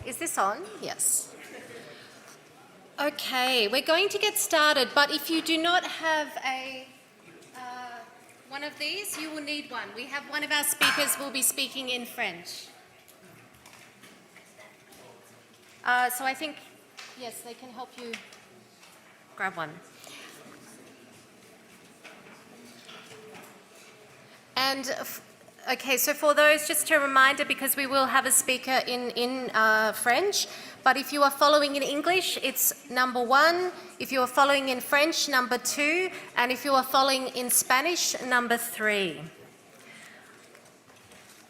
Is this on? Yes. Okay, we're going to get started, but if you do not have one of these, you will need one. We have one of our speakers will be speaking in French. So I think, yes, they can help you grab one. And okay, so for those, just a reminder, because we will have a speaker in French, but if you are following in English, it's number 1. If you are following in French, number 2. And if you are following in Spanish, number 3.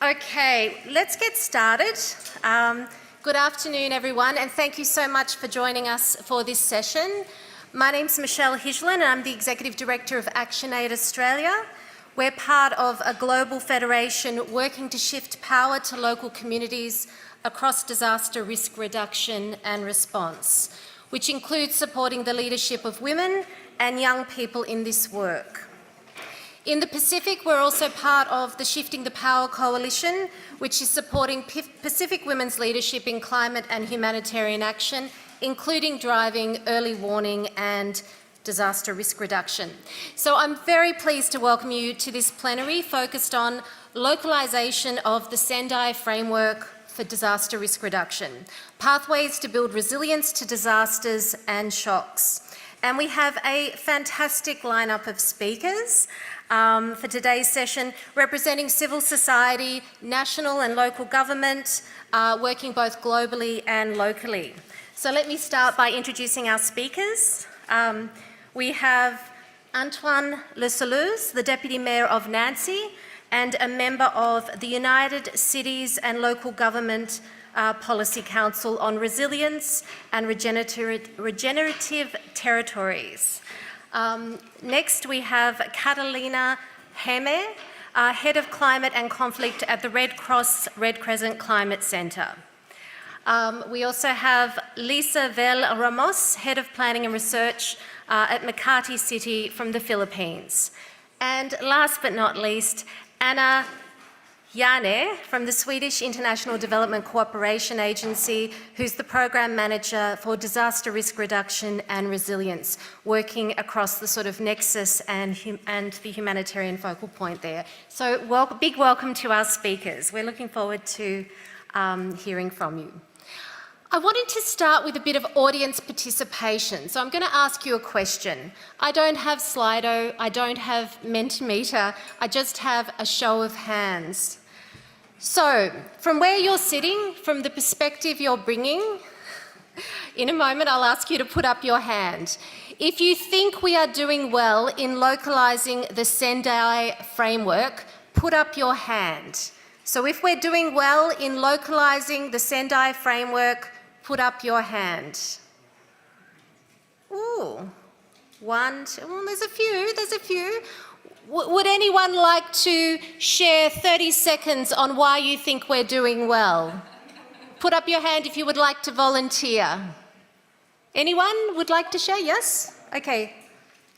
Okay, let's get started. Good afternoon, everyone, and thank you so much for joining us for this session. My name's Michelle Higelin, and I'm the Executive Director of ActionAid Australia. We're part of a global federation working to shift power to local communities across disaster risk reduction and response, which includes supporting the leadership of women and young people in this work. In the Pacific, we're also part of the Shifting the Power Coalition, which is supporting Pacific women's leadership in climate and humanitarian action, including driving early warning and disaster risk reduction. So I'm very pleased to welcome you to this plenary focused on localisation of the Sendai Framework for disaster risk reduction, pathways to build resilience to disasters and shocks. And we have a fantastic lineup of speakers for today's session, representing civil society, national and local government, working both globally and locally. So let me start by introducing our speakers. We have Antoine Le Soleuse, the Deputy Mayor of Nancy and a member of the United Cities and Local Government Policy Council on Resilience and Regenerative Territories. Next, we have Catalina Heme, Head of Climate and Conflict at the Red Cross Red Crescent Climate Centre. We also have Lisa Vel Ramos, Head of Planning and Research at Makati City from the Philippines. And last but not least, Anna Jane from the Swedish International Development Cooperation Agency, who's the Program Manager for Disaster Risk Reduction and Resilience, working across the sort of nexus and the humanitarian focal point there. So big welcome to our speakers. We're looking forward to hearing from you. I wanted to start with a bit of audience participation. So I'm going to ask you a question. I don't have Slido, I don't have Mentimeter, I just have a show of hands. So from where you're sitting, from the perspective you're bringing, in a moment I'll ask you to put up your hand. If you think we are doing well in localising the Sendai Framework, put up your hand. So if we're doing well in localising the Sendai Framework, put up your hand. Ooh, 1, 2, well, there's a few. Would anyone like to share 30 seconds on why you think we're doing well? Put up your hand if you would like to volunteer. Anyone would like to share? Yes? Okay,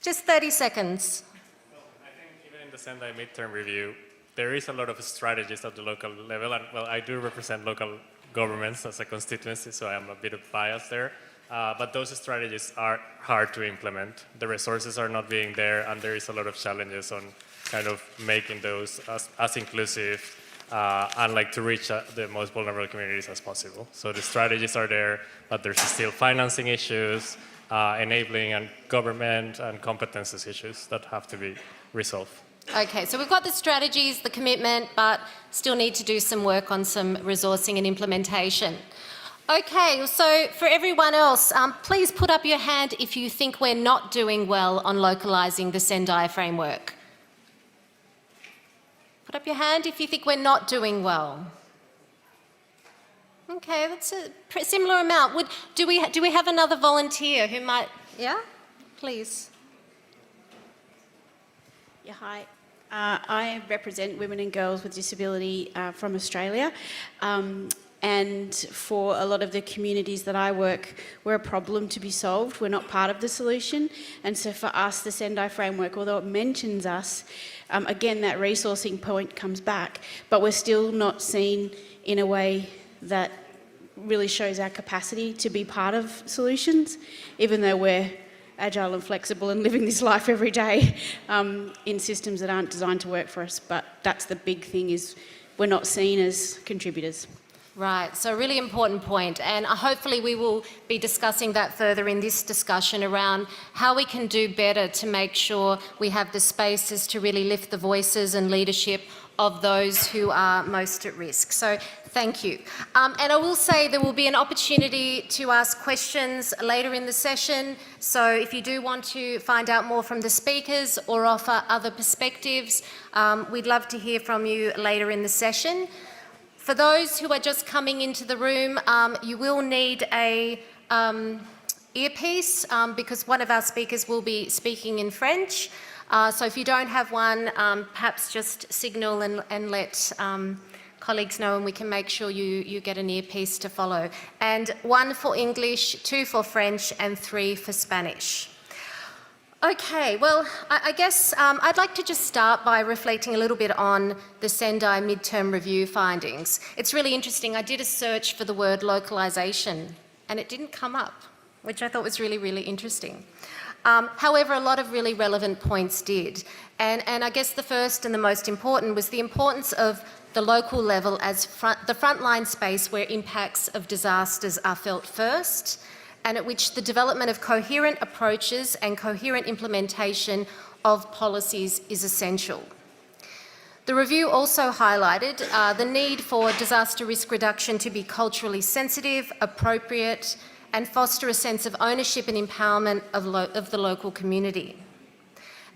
just 30 seconds. Well, I think even in the Sendai midterm review, there is a lot of strategies at the local level, and well, I do represent local governments as a constituency, so I'm a bit of bias there. But those strategies are hard to implement. The resources are not being there, and there is a lot of challenges on kind of making those as inclusive and like to reach the most vulnerable communities as possible. So the strategies are there, but there's still financing issues, enabling and government and competences issues that have to be resolved. Okay, so we've got the strategies, the commitment, but still need to do some work on some resourcing and implementation. Okay, so for everyone else, please put up your hand if you think we're not doing well on localising the Sendai Framework. Put up your hand if you think we're not doing well. Okay, that's a similar amount. Do we have another volunteer who might... Yeah, please. Yeah, hi. I represent women and girls with disability from Australia. And for a lot of the communities that I work, we're a problem to be solved. We're not part of the solution. And so for us, the Sendai Framework, although it mentions us, again, that resourcing point comes back, but we're still not seen in a way that really shows our capacity to be part of solutions, even though we're agile and flexible and living this life every day in systems that aren't designed to work for us. But that's the big thing, is we're not seen as contributors. Right, so a really important point, and hopefully we will be discussing that further in this discussion around how we can do better to make sure we have the spaces to really lift the voices and leadership of those who are most at risk. So thank you. And I will say there will be an opportunity to ask questions later in the session, so if you do want to find out more from the speakers or offer other perspectives, we'd love to hear from you later in the session. For those who are just coming into the room, you will need a earpiece because one of our speakers will be speaking in French. So if you don't have one, perhaps just signal and let colleagues know, and we can make sure you get an earpiece to follow. And 1 for English, 2 for French, and 3 for Spanish. Okay, well, I guess I'd like to just start by reflecting a little bit on the Sendai midterm review findings. It's really interesting. I did a search for the word localisation and it didn't come up, which I thought was really, really interesting. However, a lot of really relevant points did. And I guess the first and the most important was the importance of the local level as the frontline space where impacts of disasters are felt first, and at which the development of coherent approaches and coherent implementation of policies is essential. The review also highlighted the need for disaster risk reduction to be culturally sensitive, appropriate, and foster a sense of ownership and empowerment of the local community.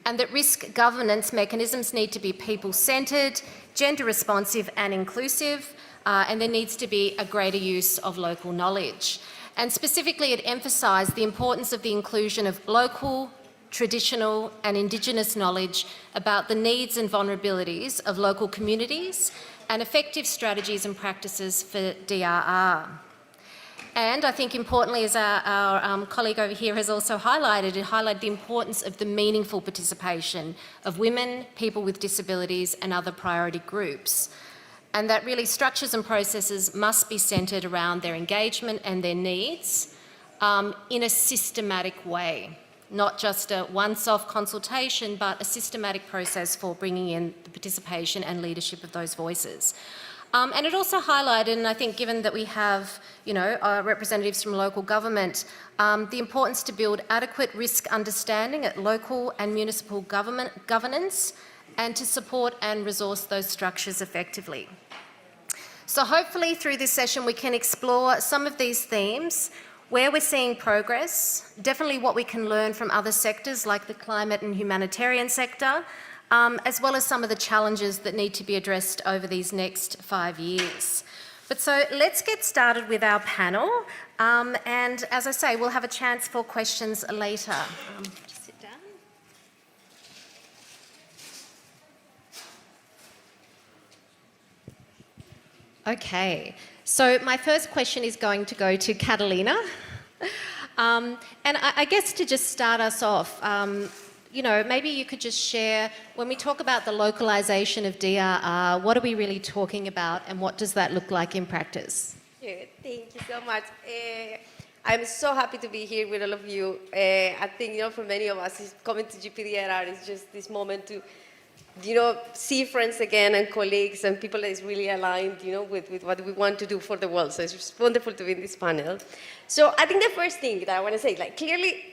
And that risk governance mechanisms need to be people-centred, gender-responsive and inclusive, and there needs to be a greater use of local knowledge. And specifically, it emphasised the importance of the inclusion of local, traditional and Indigenous knowledge about the needs and vulnerabilities of local communities and effective strategies and practices for DRR. And I think importantly, as our colleague over here has also highlighted, it highlighted the importance of the meaningful participation of women, people with disabilities and other priority groups. And that really structures and processes must be centred around their engagement and their needs in a systematic way, not just a once-off consultation, but a systematic process for bringing in the participation and leadership of those voices. And it also highlighted, and I think given that we have, representatives from local government, the importance to build adequate risk understanding at local and municipal governance, and to support and resource those structures effectively. So hopefully through this session we can explore some of these themes, where we're seeing progress, definitely what we can learn from other sectors like the climate and humanitarian sector, as well as some of the challenges that need to be addressed over these next 5 years. But so let's get started with our panel, and as I say, we'll have a chance for questions later. Just sit down. Okay, so my first question is going to go to Catalina. And I guess to just start us off, maybe you could just share, when we talk about the localisation of DRR, what are we really talking about and what does that look like in practice? Yeah, thank you so much. I'm so happy to be here with all of you. I think, for many of us, coming to GPDRR is just this moment to see friends again and colleagues and people that is really aligned, with what we want to do for the world. So it's just wonderful to be in this panel. So I think the first thing that I want to say, clearly,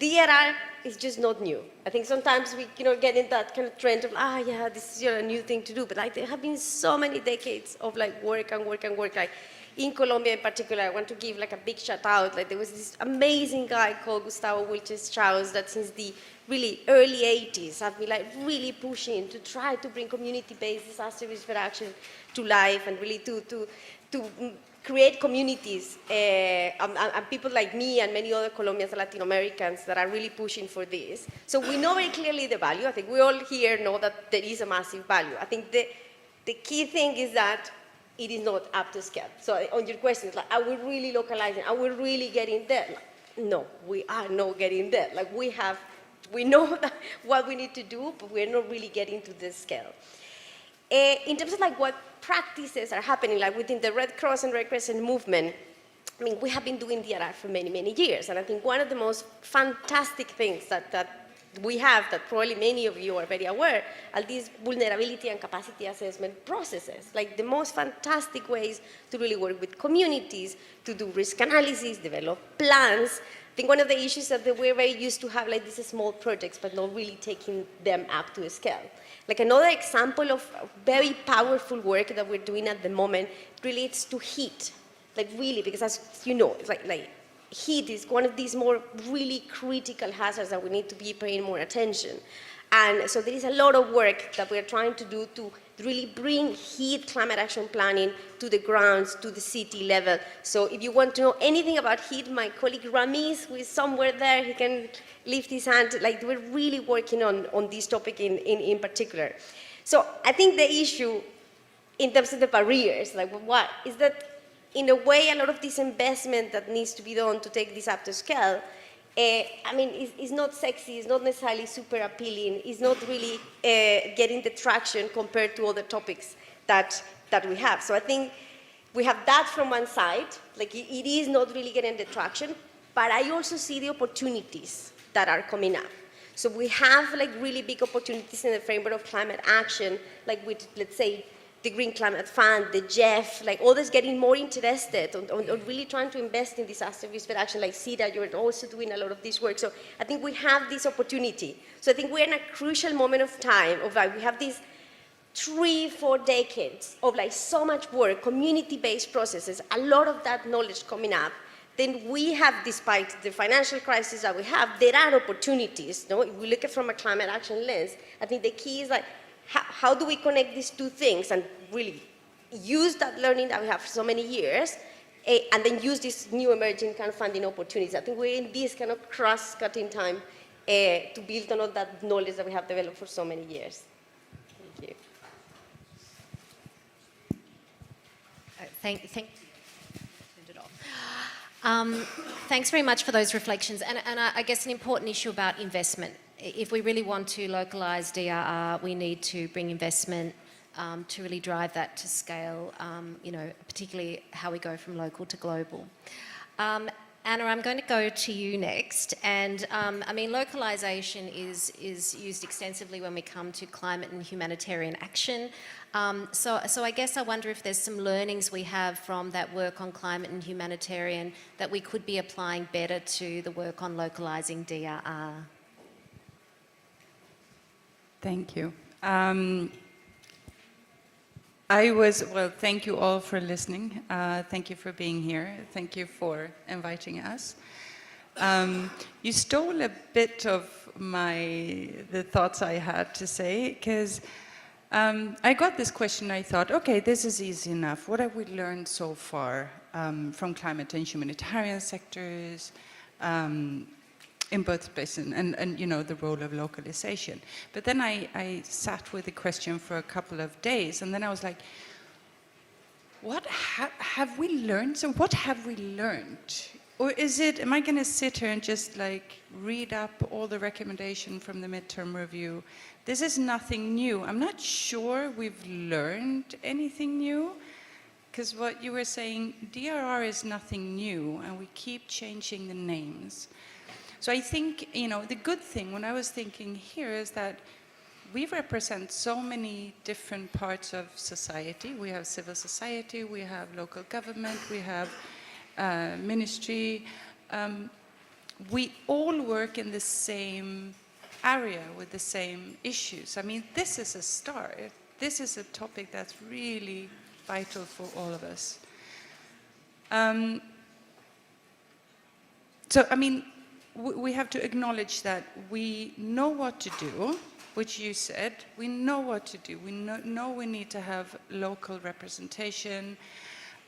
DRR is just not new. I think sometimes we get in that kind of trend of, yeah, this is a new thing to do. But like, there have been so many decades of like work and work and work. Like in Colombia in particular, I want to give like a big shout out. Like there was this amazing guy called Gustavo Wilches Chaus that since the really early 80s have been like really pushing to try to bring community-based disaster risk reduction to life and really to create communities and people like me and many other Colombians and Latin Americans that are really pushing for this. So we know very clearly the value. I think we all here know that there is a massive value. I think the key thing is that it is not up to scale. So on your question, like, are we really localizing? Are we really getting there? Like, no, we are not getting there. Like we know that what we need to do, but we're not really getting to this scale. In terms of like what practices are happening, like within the Red Cross and Red Crescent movement, I mean, we have been doing DRR for many, many years. And I think one of the most fantastic things that we have, that probably many of you are very aware, are these vulnerability and capacity assessment processes. Like the most fantastic ways to really work with communities, to do risk analysis, develop plans. I think one of the issues that we're very used to have like these small projects, but not really taking them up to a scale. Like another example of very powerful work that we're doing at the moment relates to heat. Like really, because as you know, it's like heat is one of these more really critical hazards that we need to be paying more attention. And so there is a lot of work that we're trying to do to really bring heat climate action planning to the grounds, to the city level. So if you want to know anything about heat, my colleague Ramiz, who is somewhere there, he can lift his hand. Like we're really working on this topic in particular. So I think the issue in terms of the barriers, like what, is that in a way, a lot of this investment that needs to be done to take this up to scale, I mean, it's not sexy, it's not necessarily super appealing, it's not really getting the traction compared to other topics that we have. So I think we have that from one side, like it is not really getting the traction, but I also see the opportunities that are coming up. So we have like really big opportunities in the framework of climate action, like with, let's say, the Green Climate Fund, the GEF, like others getting more interested on really trying to invest in disaster risk reduction, like CEDA, you're also doing a lot of this work. So I think we have this opportunity. So I think we're in a crucial moment of time of like, we have these 3-4 decades of like so much work, community-based processes, a lot of that knowledge coming up. Then we have, despite the financial crisis that we have, there are opportunities. No? If we look at it from a climate action lens, I think the key is like, how do we connect these two things and really use that learning that we have for so many years and then use this new emerging kind of funding opportunities? I think we're in this kind of cross-cutting time to build on all that knowledge that we have developed for so many years. Thank you. Thank you. Thanks very much for those reflections. And I guess an important issue about investment. If we really want to localise DRR, we need to bring investment to really drive that to scale, particularly how we go from local to global. Anna, I'm going to go to you next. And I mean, localisation is used extensively when we come to climate and humanitarian action. So I guess I wonder if there's some learnings we have from that work on climate and humanitarian that we could be applying better to the work on localising DRR. Thank you. Thank you all for listening. Thank you for being here. Thank you for inviting us. You stole a bit of the thoughts I had to say, because I got this question. I thought, okay, this is easy enough. What have we learned so far from climate and humanitarian sectors, in both places, and the role of localization. But then I sat with the question for a couple of days, and then I was like, what have we learned? So what have we learned? Or am I going to sit here and just like read up all the recommendations from the midterm review? This is nothing new. I'm not sure we've learned anything new, because what you were saying, DRR is nothing new, and we keep changing the names. So I think, the good thing when I was thinking here is that we represent so many different parts of society. We have civil society, we have local government, we have ministry. we all work in the same area with the same issues. I mean, this is a start. This is a topic that's really vital for all of us. So, I mean, we have to acknowledge that we know what to do, which you said. We know what to do. We know we need to have local representation.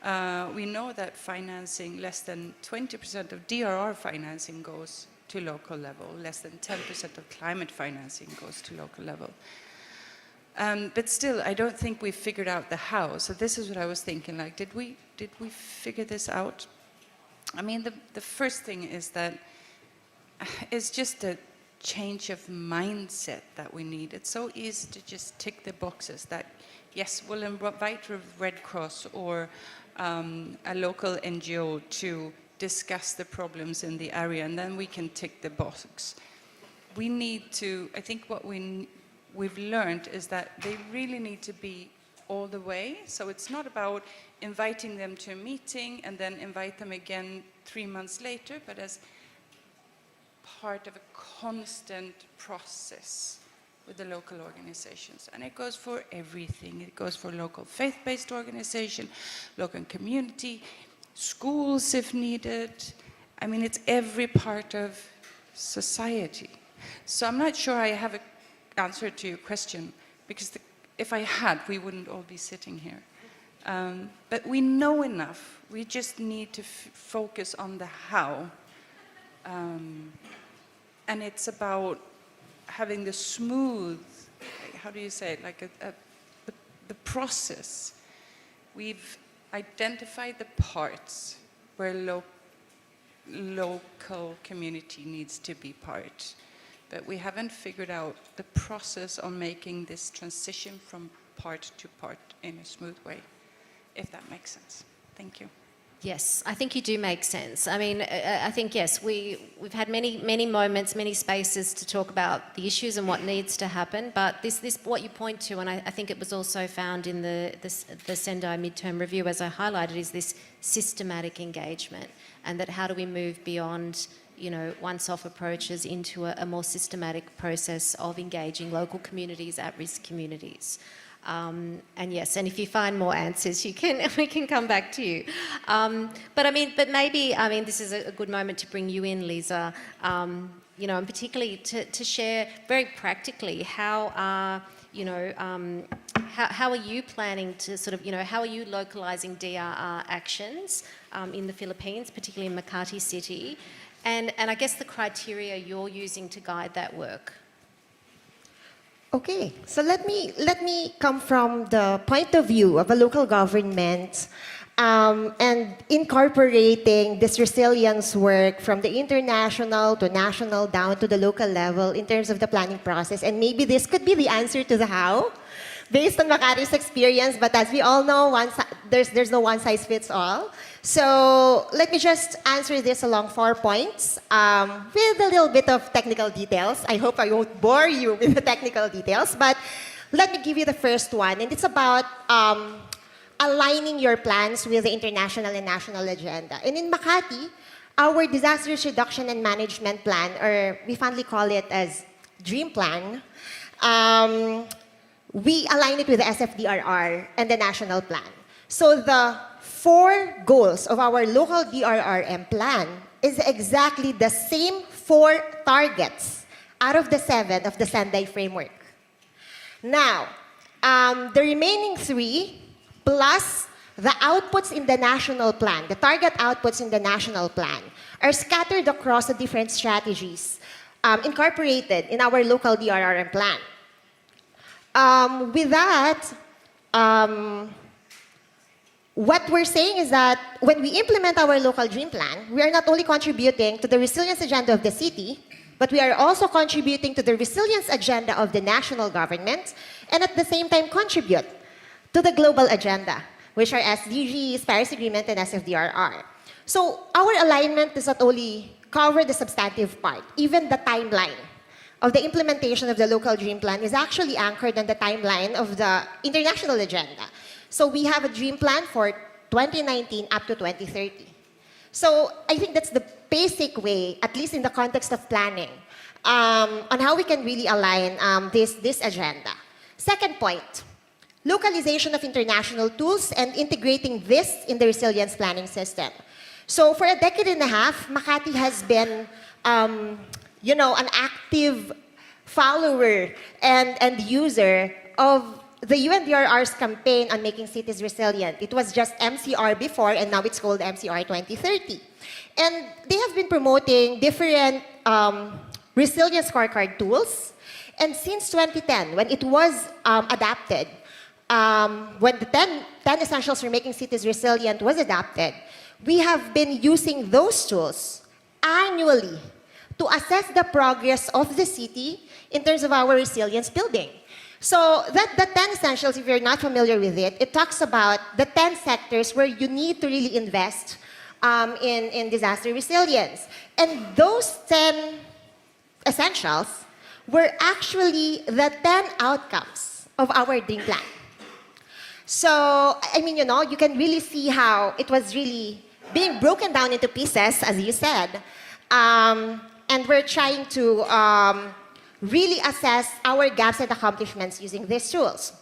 We know that financing, less than 20% of DRR financing goes to local level. Less than 10% of climate financing goes to local level. But still, I don't think we've figured out the how. So this is what I was thinking, like, did we figure this out? I mean, the first thing is that it's just a change of mindset that we need. It's so easy to just tick the boxes that, yes, we'll invite a Red Cross or a local NGO to discuss the problems in the area, and then we can tick the box. We need to, I think what we've learned is that they really need to be all the way. So it's not about inviting them to a meeting and then invite them again 3 months later, but as part of a constant process with the local organizations. And it goes for everything. It goes for local faith-based organization, local community, schools if needed. I mean, it's every part of society. So I'm not sure I have an answer to your question, because if I had, we wouldn't all be sitting here. But we know enough. We just need to focus on the how. And it's about having the smooth, how do you say it, like the process. We've identified the parts where local community needs to be part, but we haven't figured out the process on making this transition from part to part in a smooth way, if that makes sense. Thank you. Yes, I think you do make sense. I mean, I think, yes, we've had many moments, many spaces to talk about the issues and what needs to happen, but this what you point to, and I think it was also found in the Sendai midterm review, as I highlighted, is this systematic engagement, and that how do we move beyond, you know, once-off approaches into a more systematic process of engaging local communities, at-risk communities. And yes, and if you find more answers, we can come back to you. But maybe this is a good moment to bring you in, Lisa. You know, and particularly to share very practically how are you planning to sort of, you know, how are you localizing DRR actions in the Philippines, particularly in Makati City, and I guess the criteria you're using to guide that work. Okay, so let me come from the point of view of a local government and incorporating this resilience work from the international to national down to the local level in terms of the planning process. And maybe this could be the answer to the how, based on Makati's experience, but as we all know, there's no one size fits all. So let me just answer this along 4 points with a little bit of technical details. I hope I won't bore you with the technical details, but let me give you the first one, and it's about aligning your plans with the international and national agenda. And in Makati, our disaster risk reduction and management plan, or we fondly call it as DREAM Plan, we align it with the SFDRR and the national plan. So the 4 goals of our local DRRM plan is exactly the same 4 targets out of the 7 of the Sendai Framework. Now, the remaining 3 plus the outputs in the national plan, the target outputs in the national plan, are scattered across the different strategies incorporated in our local DRRM plan. With that, what we're saying is that when we implement our local DREAM plan, we are not only contributing to the resilience agenda of the city, but we are also contributing to the resilience agenda of the national government, and at the same time contribute to the global agenda, which are SDGs, Paris Agreement, and SFDRR. So our alignment does not only cover the substantive part, even the timeline of the implementation of the local DREAM plan is actually anchored on the timeline of the international agenda. So we have a DREAM plan for 2019 up to 2030. So I think that's the basic way, at least in the context of planning, on how we can really align this agenda. Second point, localization of international tools and integrating this in the resilience planning system. So for a decade and a half, Makati has been, you know, an active follower and user of the UNDRR's campaign on making cities resilient. It was just MCR before, and now it's called MCR 2030. And they have been promoting different resilience scorecard tools. And since 2010, when it was adapted, when the 10 essentials for making cities resilient was adopted, we have been using those tools annually to assess the progress of the city in terms of our resilience building. So the 10 essentials, if you're not familiar with it, it talks about the 10 sectors where you need to really invest in disaster resilience. And those 10 essentials were actually the 10 outcomes of our dream plan. So, I mean, you know, you can really see how it was really being broken down into pieces, as you said. And we're trying to really assess our gaps and accomplishments using these tools.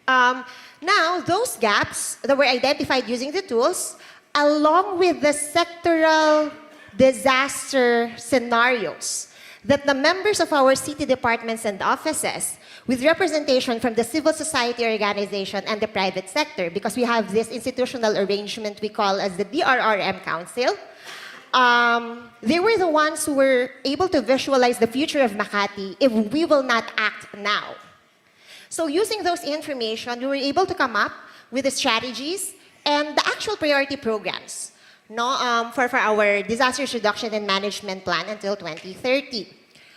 Now, those gaps that were identified using the tools, along with the sectoral disaster scenarios that the members of our city departments and offices, with representation from the civil society organization and the private sector, because we have this institutional arrangement we call as the DRRM Council, they were the ones who were able to visualize the future of Makati if we will not act now. So using those information, we were able to come up with the strategies and the actual priority programs, no, for our disaster reduction and management plan until 2030.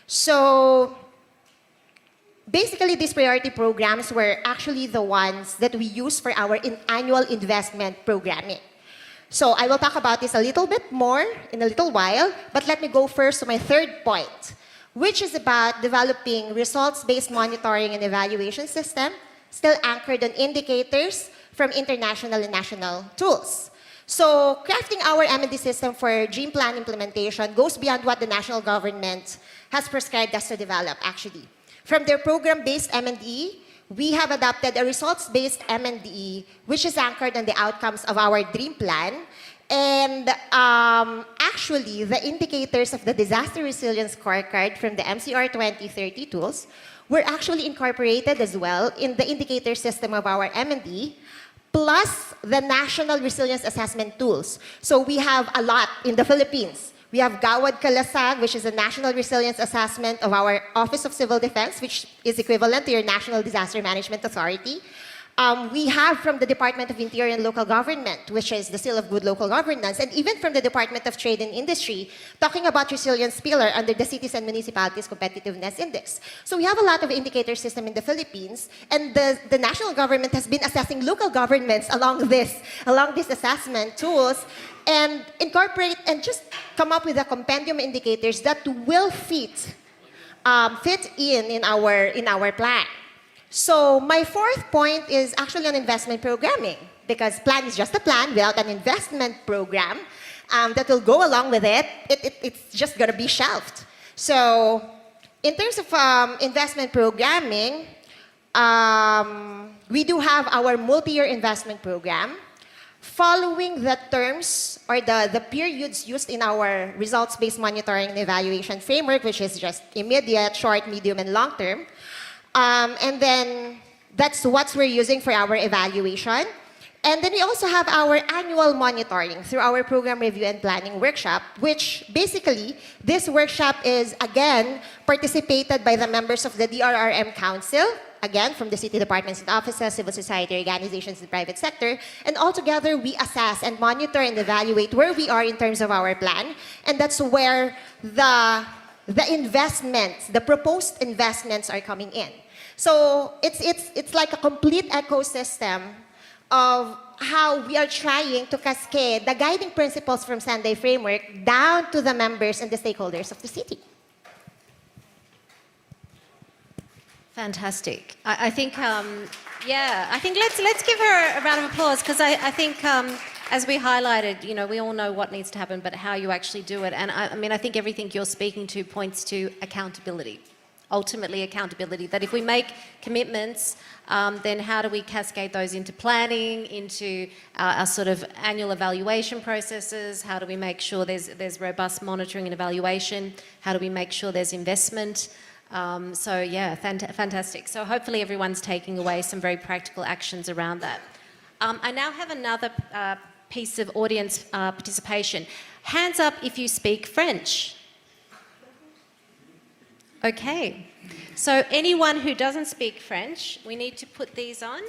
So basically, these priority programs were actually the ones that we use for our annual investment programming. So I will talk about this a little bit more in a little while, but let me go first to my third point, which is about developing results-based monitoring and evaluation system, still anchored on indicators from international and national tools. So crafting our M&D system for dream plan implementation goes beyond what the national government has prescribed us to develop, actually. From their program-based M&E, we have adopted a results-based M&E, which is anchored on the outcomes of our dream plan. And actually, the indicators of the disaster resilience scorecard from the MCR 2030 tools were actually incorporated as well in the indicator system of our M&E, plus the national resilience assessment tools. So we have a lot in the Philippines. We have Gawad Kalasag, which is a national resilience assessment of our Office of Civil Defense, which is equivalent to your National Disaster Management Authority. We have from the Department of Interior and Local Government, which is the Seal of Good Local Governance, and even from the Department of Trade and Industry, talking about resilience pillar under the Cities and Municipalities Competitiveness Index. So we have a lot of indicator system in the Philippines, and the national government has been assessing local governments along these assessment tools, and incorporate and just come up with a compendium indicators that will fit in our plan. So my fourth point is actually on investment programming, because plan is just a plan without an investment program that will go along with it. It's just going to be shelved. So in terms of investment programming, we do have our multi-year investment program, following the terms or the periods used in our results-based monitoring and evaluation framework, which is just immediate, short, medium, and long term. And then that's what we're using for our evaluation. And then we also have our annual monitoring through our program review and planning workshop, which basically, this workshop is, again, participated by the members of the DRRM Council, again, from the city departments and offices, civil society organizations, and private sector. And altogether, we assess and monitor and evaluate where we are in terms of our plan. And that's where the investments, the proposed investments are coming in. So it's like a complete ecosystem of how we are trying to cascade the guiding principles from Sendai Framework down to the members and the stakeholders of the city. Fantastic. I think, yeah, I think let's give her a round of applause, because I think as we highlighted, you know, we all know what needs to happen, but how you actually do it. And I mean, I think everything you're speaking to points to accountability. Ultimately accountability, that if we make commitments, then how do we cascade those into planning, into our sort of annual evaluation processes? How do we make sure there's robust monitoring and evaluation? How do we make sure there's investment? So yeah, fantastic. So hopefully everyone's taking away some very practical actions around that. I now have another piece of audience participation. Hands up if you speak French. Okay, so anyone who doesn't speak French, we need to put these on.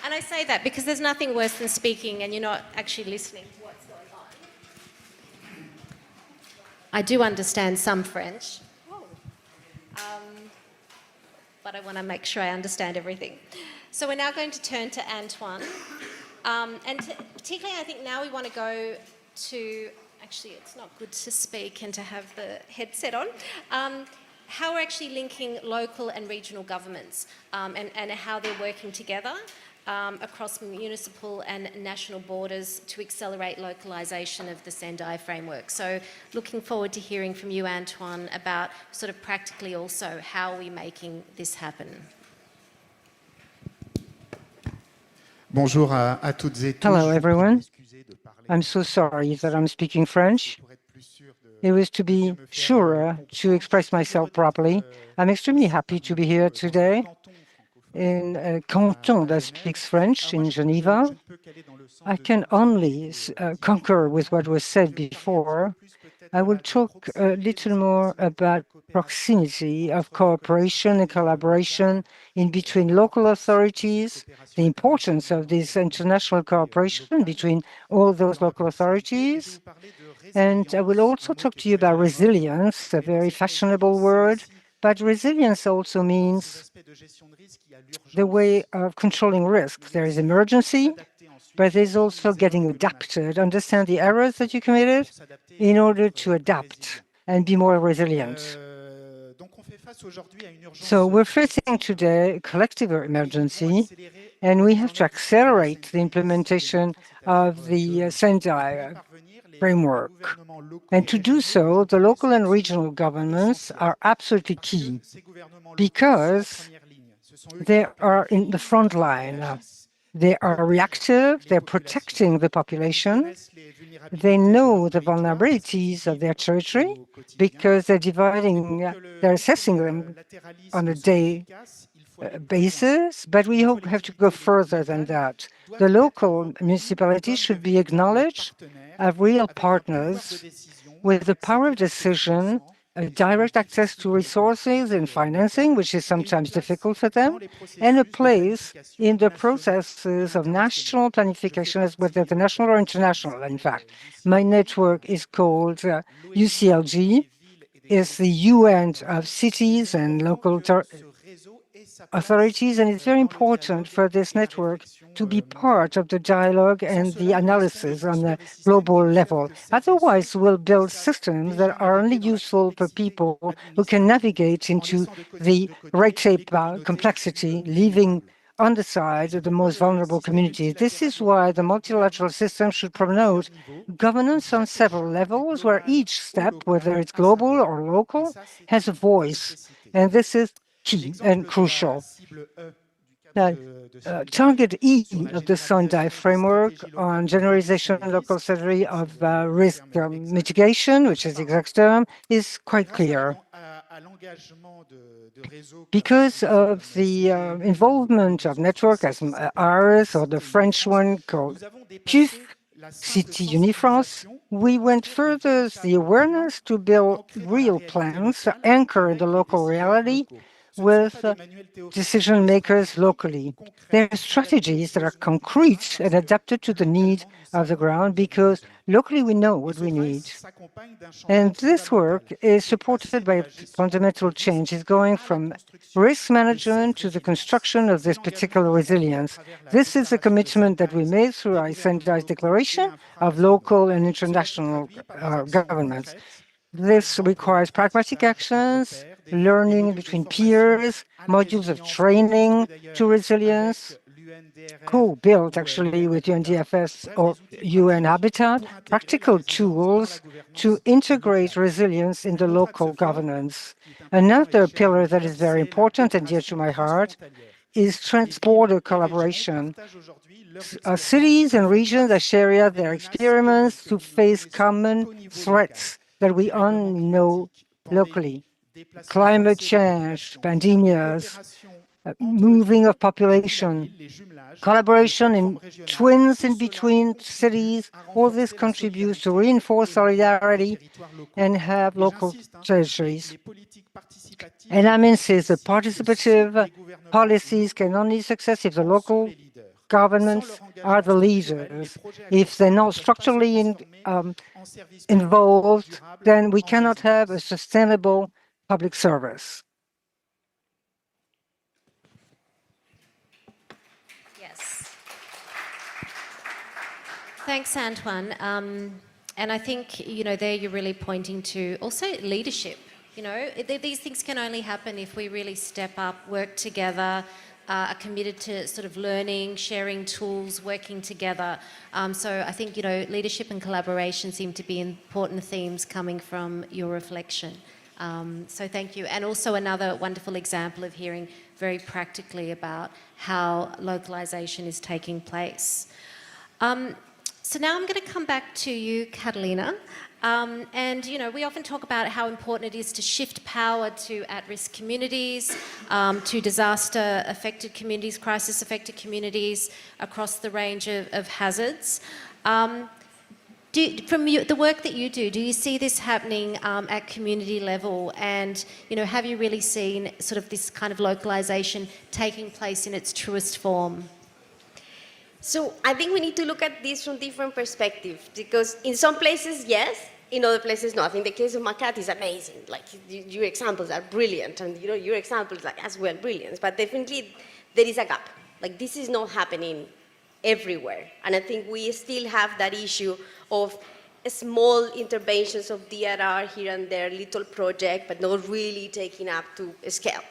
And I say that because there's nothing worse than speaking and you're not actually listening to what's going on. I do understand some French, but I want to make sure I understand everything. So we're now going to turn to Antoine. Particularly, I think now we want to go to... Actually, it's not good to speak and to have the headset on. How we're actually linking local and regional governments and how they're working together across municipal and national borders to accelerate localisation of the Sendai Framework. So looking forward to hearing from you, Antoine, about sort of practically also how are we making this happen. Bonjour à toutes et tous. Hello, everyone. I'm so sorry that I'm speaking French. It was to be sure to express myself properly. I'm extremely happy to be here today in a canton that speaks French in Geneva. I can only concur with what was said before. I will talk a little more about proximity of cooperation and collaboration in between local authorities, the importance of this international cooperation between all those local authorities. And I will also talk to you about resilience, a very fashionable word, but resilience also means the way of controlling risk. There is emergency, but there's also getting adapted, understand the errors that you committed in order to adapt and be more resilient. So we're facing today a collective emergency, and we have to accelerate the implementation of the Sendai Framework. And to do so, the local and regional governments are absolutely key because they are in the front line. They are reactive, they're protecting the population, they know the vulnerabilities of their territory because they're assessing them on a day basis, but we have to go further than that. The local municipalities should be acknowledged as real partners with the power of decision, direct access to resources and financing, which is sometimes difficult for them, and a place in the processes of national planification, whether the national or international, in fact. My network is called UCLG, is the UN of cities and local authorities, and it's very important for this network to be part of the dialogue and the analysis on the global level. Otherwise, we'll build systems that are only useful for people who can navigate into the red tape complexity, leaving on the side of the most vulnerable communities. This is why the multilateral system should promote governance on several levels, where each step, whether it's global or local, has a voice. And this is key and crucial. Now, target E of the Sendai Framework on generalization and local strategy of risk mitigation, which is the exact term, is quite clear. Because of the involvement of network as ours, or the French one called PUF, City Unifrance, we went further the awareness to build real plans to anchor the local reality with decision makers locally. There are strategies that are concrete and adapted to the need of the ground because locally we know what we need. And this work is supported by a fundamental change. It's going from risk management to the construction of this particular resilience. This is a commitment that we made through our Sendai's declaration of local and international governments. This requires pragmatic actions, learning between peers, modules of training to resilience, co-built actually with UNDFS or UN Habitat, practical tools to integrate resilience in the local governance. Another pillar that is very important and dear to my heart is transborder collaboration. Cities and regions that share their experience to face common threats that we only know locally. Climate change, pandemics, moving of population, collaboration in twins in between cities, all this contributes to reinforce solidarity and have local treasuries. And I insist that participative policies can only succeed if the local governments are the leaders. If they're not structurally involved, then we cannot have a sustainable public service. Yes. Thanks, Antoine. And I think, there you're really pointing to also leadership. These things can only happen if we really step up, work together, are committed to sort of learning, sharing tools, working together. So I think, leadership and collaboration seem to be important themes coming from your reflection. So thank you. And also another wonderful example of hearing very practically about how localisation is taking place. So now I'm going to come back to you, Catalina. And, we often talk about how important it is to shift power to at-risk communities, to disaster-affected communities, crisis-affected communities across the range of hazards. From the work that you do you see this happening at community level? And, have you really seen sort of this kind of localisation taking place in its truest form? So I think we need to look at this from different perspectives, because in some places, yes, in other places, no. I think the case of Macat is amazing. Like, your examples are brilliant, and your examples are as well brilliant, but definitely there is a gap. Like, this is not happening everywhere. And I think we still have that issue of small interventions of DRR here and there, little project, but not really taking up to scale.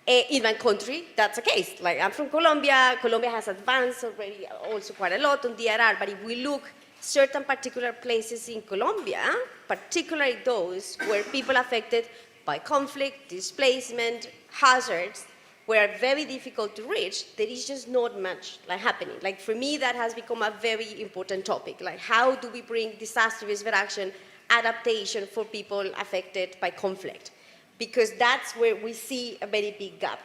In my country, that's the case. Like, I'm from Colombia. Colombia has advanced already also quite a lot on DRR, but if we look certain particular places in Colombia, particularly those where people affected by conflict, displacement, hazards, were very difficult to reach, there is just not much happening. Like, for me, that has become a very important topic. Like, how do we bring disaster risk reduction, adaptation for people affected by conflict? Because that's where we see a very big gap.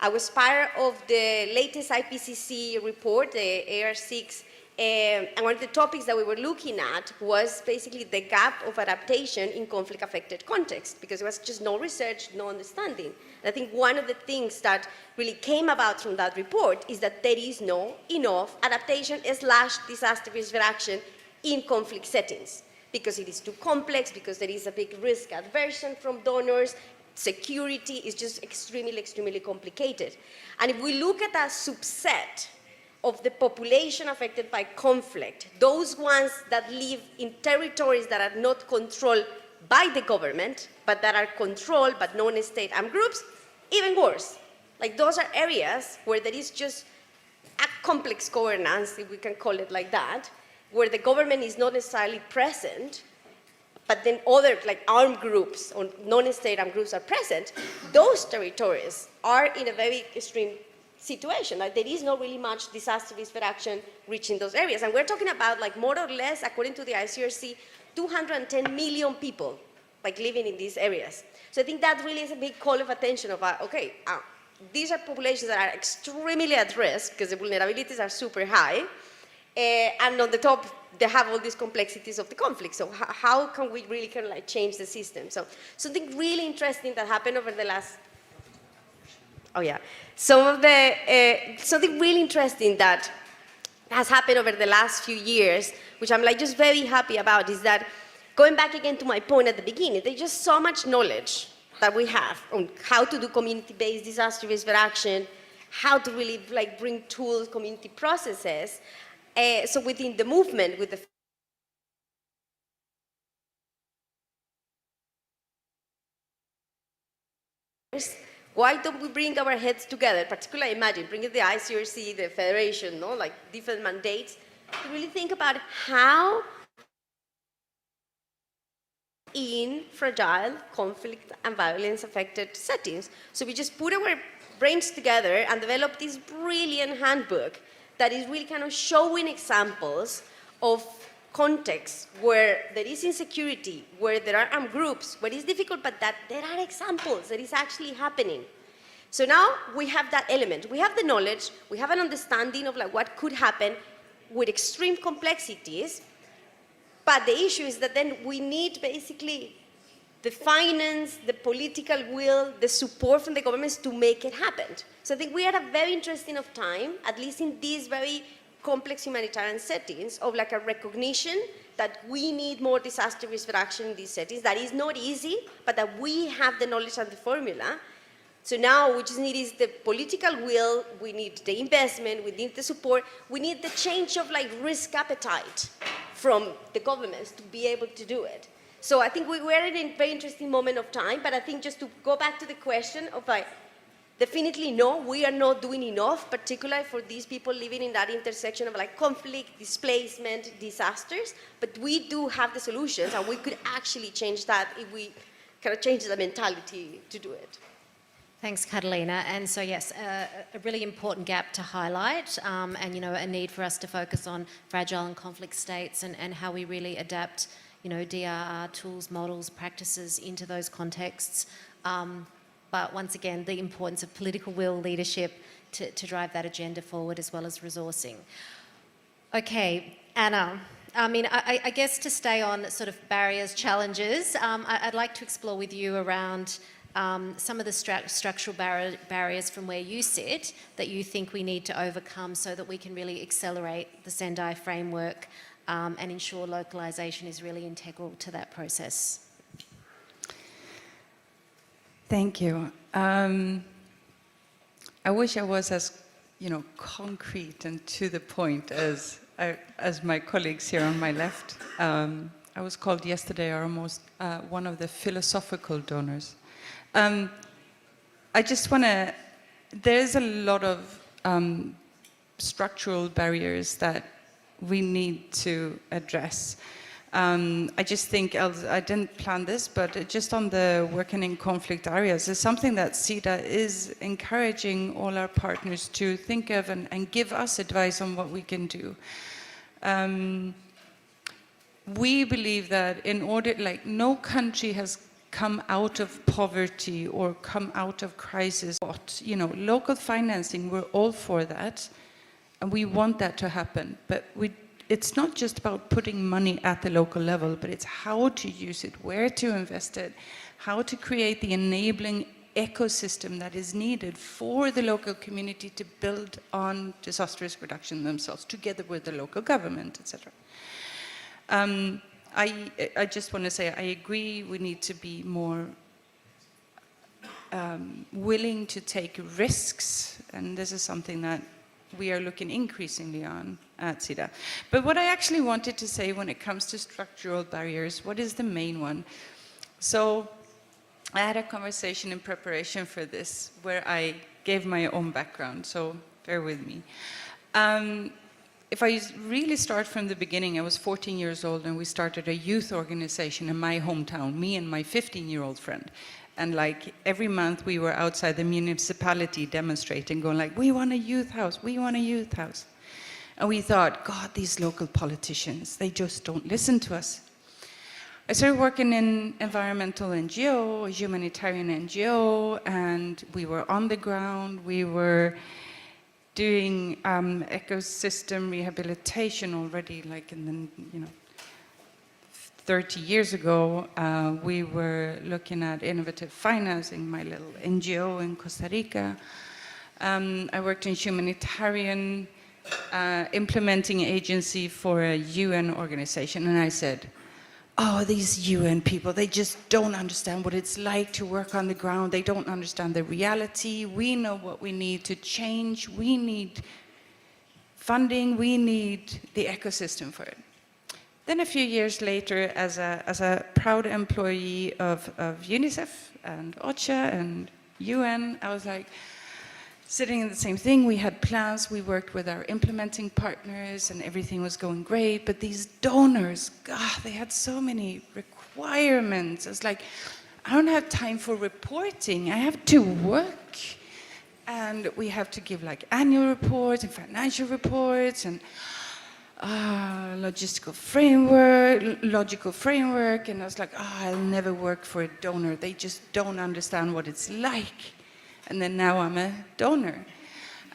I was part of the latest IPCC report, the AR6, and one of the topics that we were looking at was basically the gap of adaptation in conflict-affected contexts, because there was just no research, no understanding. And I think one of the things that really came about from that report is that there is no enough adaptation / disaster risk reduction in conflict settings, because it is too complex, because there is a big risk aversion from donors, security is just extremely, extremely complicated. And if we look at a subset of the population affected by conflict, those ones that live in territories that are not controlled by the government, but that are controlled by non-state armed groups, even worse. Like, those are areas where there is just a complex governance, if we can call it like that, where the government is not necessarily present, but then other armed groups or non-state armed groups are present. Those territories are in a very extreme situation. Like, there is not really much disaster risk reduction reaching those areas. And we're talking about, more or less, according to the ICRC, 210 million people living in these areas. So I think that really is a big call of attention of, these are populations that are extremely at risk because the vulnerabilities are super high. And on the top, they have all these complexities of the conflict. So how can we really change the system? So something really interesting that happened over the last, something really interesting that has happened over the last few years, which I'm just very happy about, is that going back again to my point at the beginning, there's just so much knowledge that we have on how to do community-based disaster risk reduction, how to really bring tools, community processes. So within the movement, with the Why don't we bring our heads together, particularly imagine bringing the ICRC, the Federation, no? Like different mandates, to really think about how in fragile, conflict and violence affected settings. So we just put our brains together and developed this brilliant handbook that is really kind of showing examples of contexts where there is insecurity, where there are armed groups, where it's difficult, but that there are examples that is actually happening. So now we have that element. We have the knowledge, we have an understanding of like what could happen with extreme complexities, but the issue is that then we need basically the finance, the political will, the support from the governments to make it happen. So I think we are at a very interesting of time, at least in these very complex humanitarian settings, of like a recognition that we need more disaster risk reduction in these settings. That is not easy, but that we have the knowledge and the formula. So now we just need is the political will, we need the investment, we need the support, we need the change of like risk appetite from the governments to be able to do it. So I think we're in a very interesting moment of time, but I think just to go back to the question of like, definitely no, we are not doing enough, particularly for these people living in that intersection of like conflict, displacement, disasters, but we do have the solutions and we could actually change that if we kind of change the mentality to do it. Thanks, Catalina. And so, yes, a really important gap to highlight, and, you know, a need for us to focus on fragile and conflict states and how we really adapt, you know, DRR tools, models, practices into those contexts. But once again, the importance of political will, leadership to drive that agenda forward, as well as resourcing. Okay, Anna. I mean, I guess to stay on sort of barriers, challenges, I'd like to explore with you around some of the structural barriers from where you sit that you think we need to overcome so that we can really accelerate the Sendai framework and ensure localisation is really integral to that process. Thank you. I wish I was as, you know, concrete and to the point as my colleagues here on my left. I was called yesterday one of the philosophical donors. I just want to, there's a lot of structural barriers that we need to address. I just think, I didn't plan this, but just on the working in conflict areas is something that SIDA is encouraging all our partners to think of and give us advice on what we can do. We believe that in order, like no country has come out of poverty or come out of crisis. But, you know, local financing, we're all for that, and we want that to happen. But it's not just about putting money at the local level, but it's how to use it, where to invest it, how to create the enabling ecosystem that is needed for the local community to build on disaster risk reduction themselves, together with the local government, etc. I just want to say I agree we need to be more willing to take risks, and this is something that we are looking increasingly on at SIDA. But what I actually wanted to say when it comes to structural barriers, what is the main one? So I had a conversation in preparation for this where I gave my own background, so bear with me. If I really start from the beginning, I was 14 years old and we started a youth organization in my hometown, me and my 15-year-old friend. And like every month we were outside the municipality demonstrating, going like, we want a youth house, we want a youth house. And we thought, God, these local politicians, they just don't listen to us. I started working in environmental NGO, humanitarian NGO, and we were on the ground, we were doing ecosystem rehabilitation already, like in the, 30 years ago. We were looking at innovative financing, my little NGO in Costa Rica. I worked in humanitarian implementing agency for a UN organization, and I said, oh, these UN people, they just don't understand what it's like to work on the ground. They don't understand the reality. We know what we need to change. We need funding. We need the ecosystem for it. Then a few years later, as a proud employee of UNICEF and OCHA and UN, I was like, sitting in the same thing. We had plans, we worked with our implementing partners, and everything was going great. But these donors, God, they had so many requirements. It's like, I don't have time for reporting. I have to work. And we have to give like annual reports and financial reports and logical framework. And I was like, I'll never work for a donor. They just don't understand what it's like. And then now I'm a donor.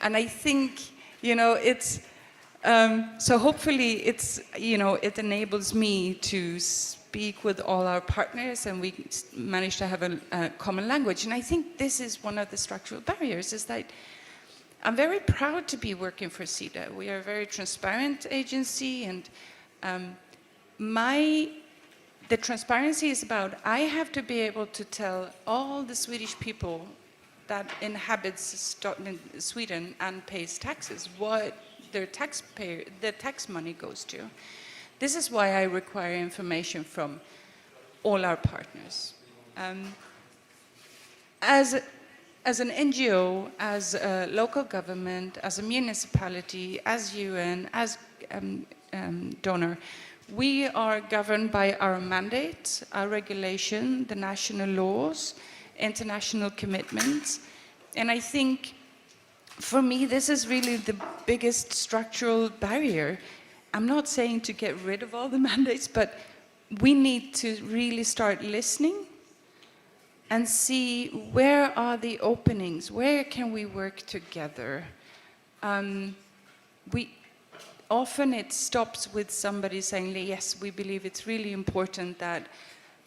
And I think, it's, so hopefully it's, it enables me to speak with all our partners and we manage to have a common language. And I think this is one of the structural barriers, is that I'm very proud to be working for SIDA. We are a very transparent agency, and the transparency is about, I have to be able to tell all the Swedish people that inhabits Sweden and pays taxes what the tax money goes to. This is why I require information from all our partners. As an NGO, as a local government, as a municipality, as UN, as donor, we are governed by our mandate, our regulation, the national laws, international commitments. And I think, for me, this is really the biggest structural barrier. I'm not saying to get rid of all the mandates, but we need to really start listening and see where are the openings, where can we work together. Often it stops with somebody saying, yes, we believe it's really important that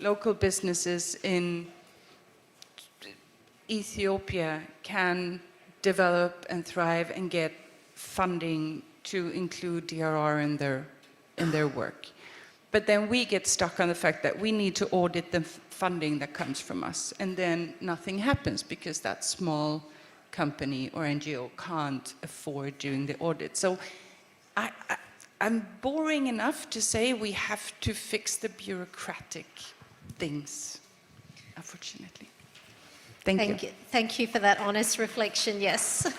local businesses in Ethiopia can develop and thrive and get funding to include DRR in their work. But then we get stuck on the fact that we need to audit the funding that comes from us, and then nothing happens because that small company or NGO can't afford doing the audit. So I'm boring enough to say we have to fix the bureaucratic things, unfortunately. Thank you. Thank you for that honest reflection, yes.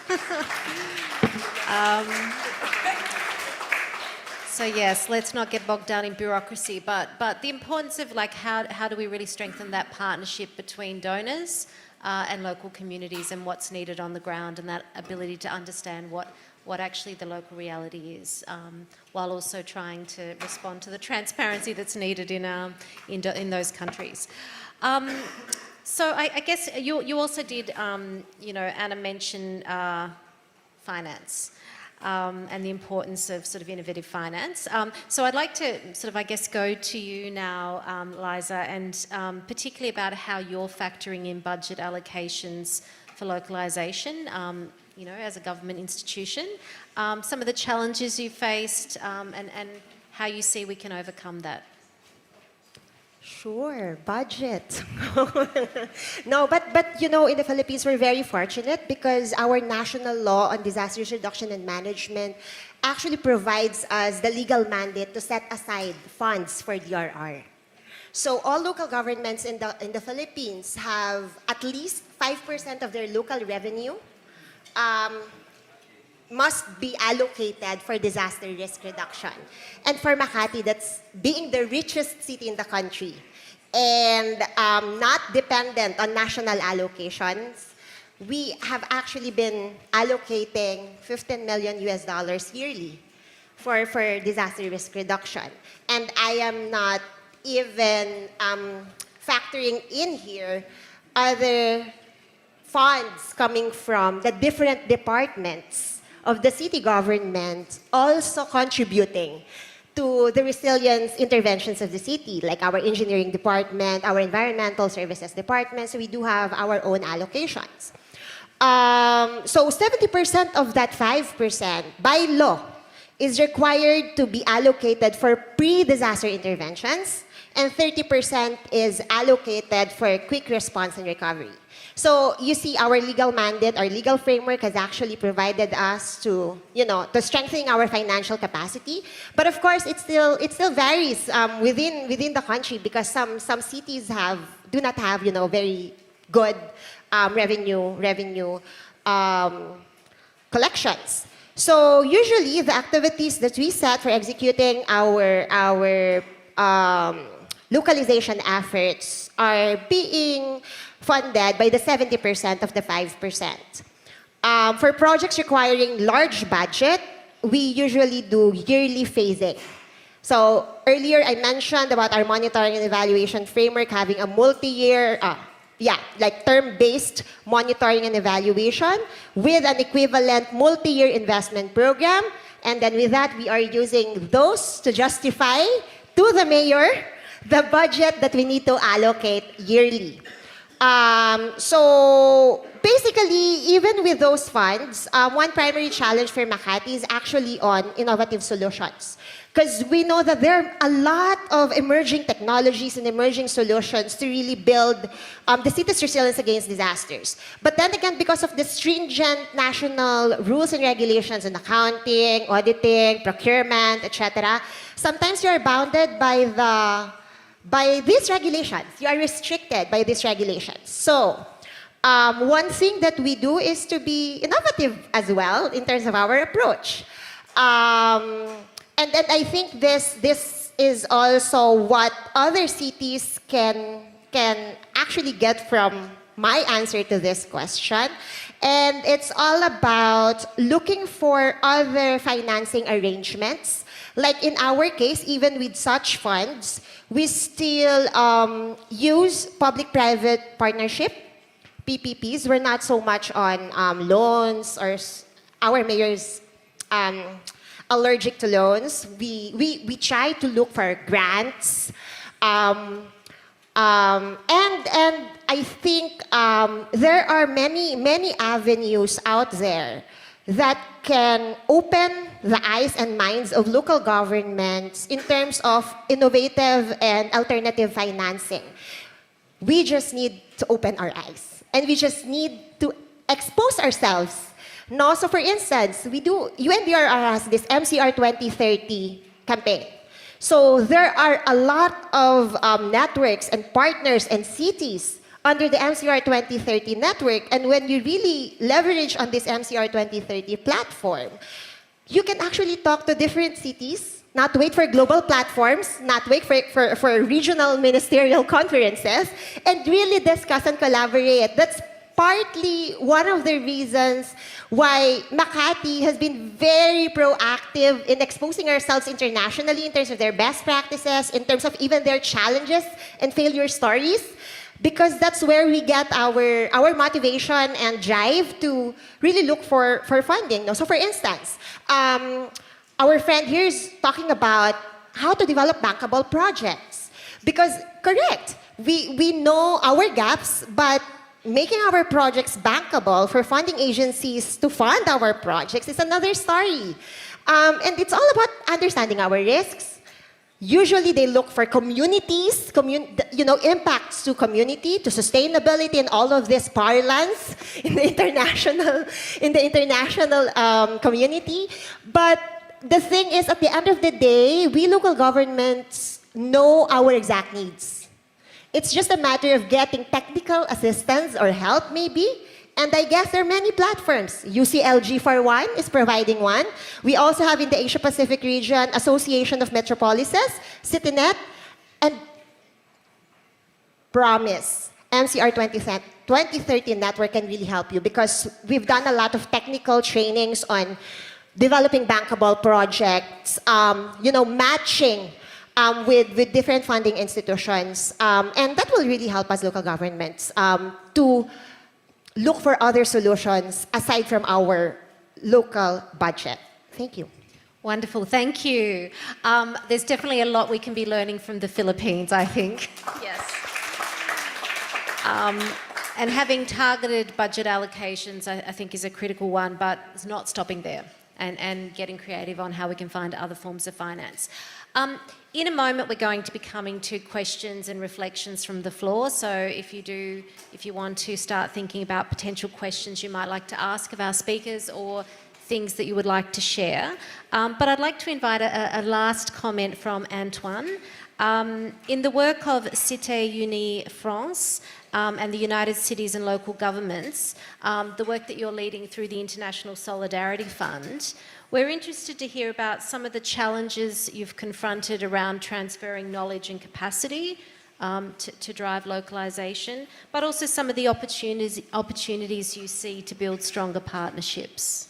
So yes, let's not get bogged down in bureaucracy, but the importance of like how do we really strengthen that partnership between donors and local communities and what's needed on the ground, and that ability to understand what actually the local reality is, while also trying to respond to the transparency that's needed in those countries. So I guess you also did, Anna mentioned finance and the importance of sort of innovative finance. So I'd like to sort of, I guess, go to you now, Liza, and particularly about how you're factoring in budget allocations for localisation, as a government institution, some of the challenges you faced, and how you see we can overcome that. Sure, budget. No, but in the Philippines, we're very fortunate because our national law on disaster reduction and management actually provides us the legal mandate to set aside funds for DRR. So all local governments in the Philippines have at least 5% of their local revenue must be allocated for disaster risk reduction. And for Makati, that's being the richest city in the country and not dependent on national allocations, we have actually been allocating $15 million yearly for disaster risk reduction. And I am not even factoring in here other funds coming from the different departments of the city government also contributing to the resilience interventions of the city, like our engineering department, our environmental services department. So we do have our own allocations. So 70% of that 5% by law is required to be allocated for pre-disaster interventions, and 30% is allocated for quick response and recovery. So you see, our legal mandate, our legal framework has actually provided us to, to strengthen our financial capacity. But of course, it still varies within the country because some cities do not have, very good revenue collections. So usually the activities that we set for executing our localization efforts are being funded by the 70% of the 5%. For projects requiring large budget, we usually do yearly phasing. So earlier I mentioned about our monitoring and evaluation framework having a multi-year, like term-based monitoring and evaluation with an equivalent multi-year investment program. And then with that, we are using those to justify to the mayor the budget that we need to allocate yearly. So basically, even with those funds, one primary challenge for Makati is actually on innovative solutions. Because we know that there are a lot of emerging technologies and emerging solutions to really build the city's resilience against disasters. But then again, because of the stringent national rules and regulations in accounting, auditing, procurement, etc., sometimes you are bounded by these regulations. You are restricted by these regulations. So one thing that we do is to be innovative as well in terms of our approach. And then I think this is also what other cities can actually get from my answer to this question. And it's all about looking for other financing arrangements. Like in our case, even with such funds, we still use public-private partnership, PPPs. We're not so much on loans, or our mayor's allergic to loans. We try to look for grants. And I think there are many avenues out there that can open the eyes and minds of local governments in terms of innovative and alternative financing. We just need to open our eyes, and we just need to expose ourselves. No, so for instance, UNDRR has this MCR 2030 campaign. So there are a lot of networks and partners and cities under the MCR 2030 network. And when you really leverage on this MCR 2030 platform, you can actually talk to different cities, not wait for global platforms, not wait for regional ministerial conferences, and really discuss and collaborate. That's partly one of the reasons why Makati has been very proactive in exposing ourselves internationally in terms of their best practices, in terms of even their challenges and failure stories, because that's where we get our motivation and drive to really look for funding. So for instance, our friend here is talking about how to develop bankable projects. Because, correct, we know our gaps, but making our projects bankable for funding agencies to fund our projects is another story. And it's all about understanding our risks. Usually they look for communities, impacts to community, to sustainability, and all of this parlance in the international community. But the thing is, at the end of the day, we local governments know our exact needs. It's just a matter of getting technical assistance or help, maybe. And I guess there are many platforms. UCLG, for one, is providing one. We also have in the Asia-Pacific region, Association of Metropolises, CityNet, and Promise. MCR 2030 network can really help you because we've done a lot of technical trainings on developing bankable projects, matching with different funding institutions. And that will really help us local governments to look for other solutions aside from our local budget. Thank you. Wonderful, thank you. There's definitely a lot we can be learning from the Philippines, I think. Yes. And having targeted budget allocations, I think, is a critical one, but it's not stopping there and getting creative on how we can find other forms of finance. In a moment, we're going to be coming to questions and reflections from the floor. So if you want to start thinking about potential questions you might like to ask of our speakers or things that you would like to share. But I'd like to invite a last comment from Antoine. In the work of Cité Unie France and the United Cities and Local Governments, the work that you're leading through the International Solidarity Fund, we're interested to hear about some of the challenges you've confronted around transferring knowledge and capacity to drive localisation, but also some of the opportunities you see to build stronger partnerships.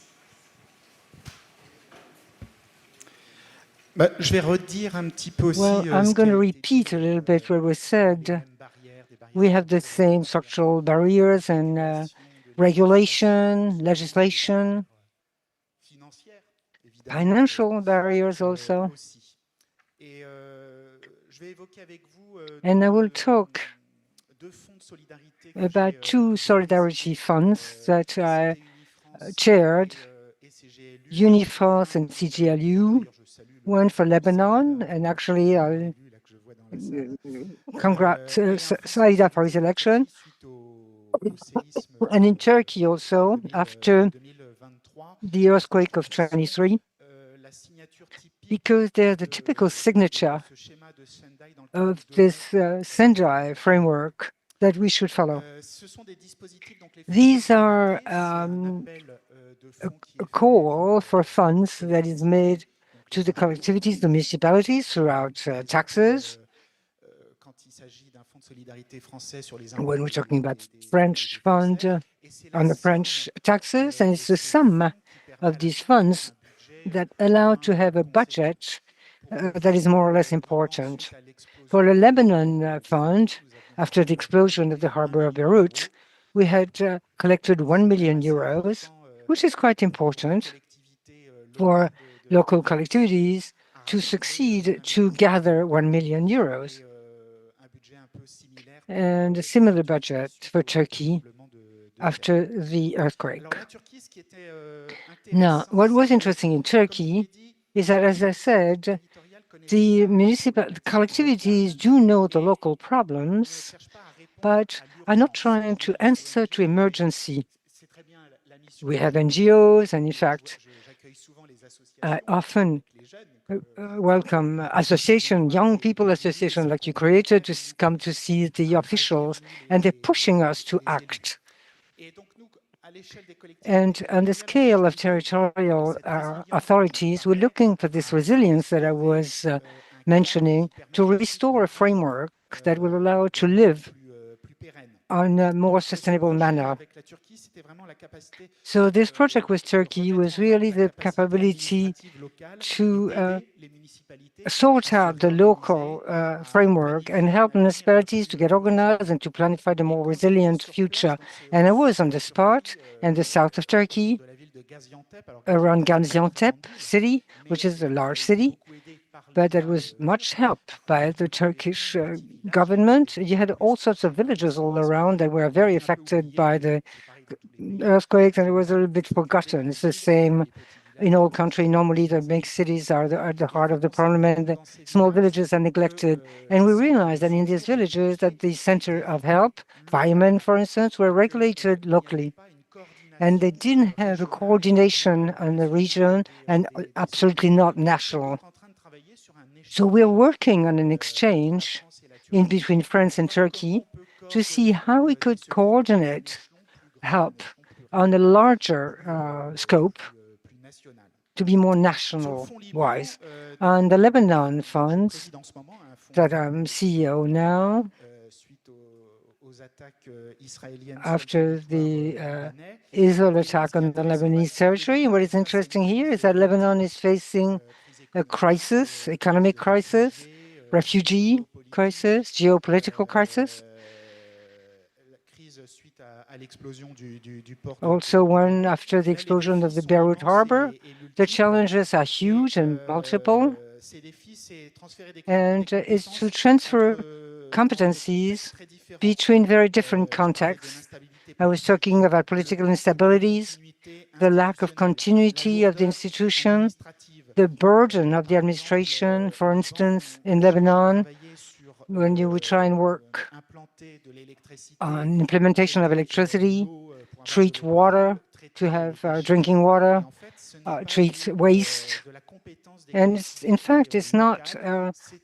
Je vais redire un petit peu aussi. Well, I'm going to repeat a little bit what was said. We have the same structural barriers and regulation, legislation, financial barriers also. And I will talk about two solidarity funds that I chaired, UniFrance and CGLU, one for Lebanon, and actually I'll congrats Saïda for his election, and in Turkey also, after the earthquake of 23, because they're the typical signature of this Sendai framework that we should follow. These are a call for funds that is made to the collectivities, the municipalities throughout taxes. When we're talking about French fund on the French taxes, and it's the sum of these funds that allow to have a budget that is more or less important. For the Lebanon fund, after the explosion of the harbor of Beirut, we had collected 1 million euros, which is quite important for local collectivities to succeed to gather 1 million euros. And a similar budget for Turkey after the earthquake. Now, what was interesting in Turkey is that, as I said, the municipal collectivities do know the local problems, but are not trying to answer to emergency. We have NGOs, and in fact, I often welcome association, young people association like you created, to come to see the officials, and they're pushing us to act. And on the scale of territorial authorities, we're looking for this resilience that I was mentioning to restore a framework that will allow to live on a more sustainable manner. So this project with Turkey was really the capability to sort out the local framework and help municipalities to get organized and to planify the more resilient future. And I was on the spot in the south of Turkey, around Gaziantep city, which is a large city, but that was much helped by the Turkish government. You had all sorts of villages all around that were very affected by the earthquakes, and it was a little bit forgotten. It's the same in all country. Normally, the big cities are the heart of the problem, and the small villages are neglected. And we realized that in these villages, that the center of help, firemen, for instance, were regulated locally. And they didn't have a coordination on the region and absolutely not national. So we're working on an exchange in between France and Turkey to see how we could coordinate help on a larger scope to be more national-wise. And the Lebanon funds that I'm CEO now, after the Israel attack on the Lebanese territory. And what is interesting here is that Lebanon is facing a crisis, economic crisis, refugee crisis, geopolitical crisis. Also one after the explosion of the Beirut harbor. The challenges are huge and multiple. And it's to transfer competencies between very different contexts. I was talking about political instabilities, the lack of continuity of the institution, the burden of the administration, for instance, in Lebanon, when you would try and work on implementation of electricity, treat water, to have drinking water, treat waste. And in fact, it's not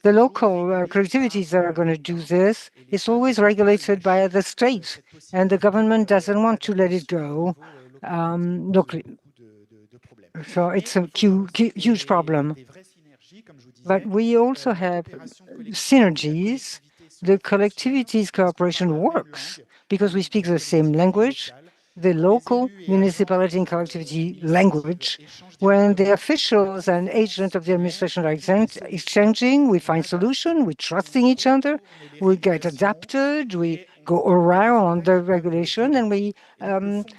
the local collectivities that are going to do this. It's always regulated by the state, and the government doesn't want to let it go locally. So it's a huge problem. But we also have synergies. The collectivities cooperation works because we speak the same language, the local municipality and collectivity language. When the officials and agents of the administration are exchanging, we find solution, we trusting each other, we get adapted, we go around the regulation, and we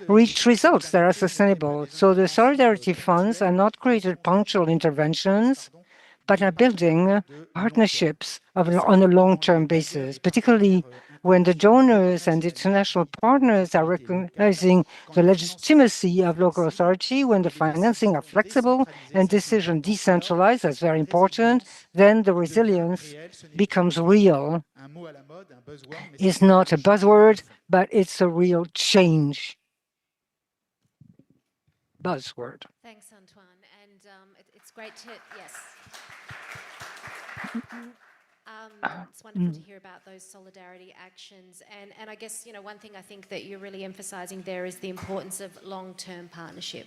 reach results that are sustainable. So the solidarity funds are not created punctual interventions, but are building partnerships on a long-term basis, particularly when the donors and international partners are recognizing the legitimacy of local authority, when the financing are flexible and decision decentralized, that's very important, then the resilience becomes real. It's not a buzzword, but it's a real change. Buzzword. Thanks, Antoine. And it's great to, yes. It's wonderful to hear about those solidarity actions. And I guess, one thing I think that you're really emphasising there is the importance of long-term partnership,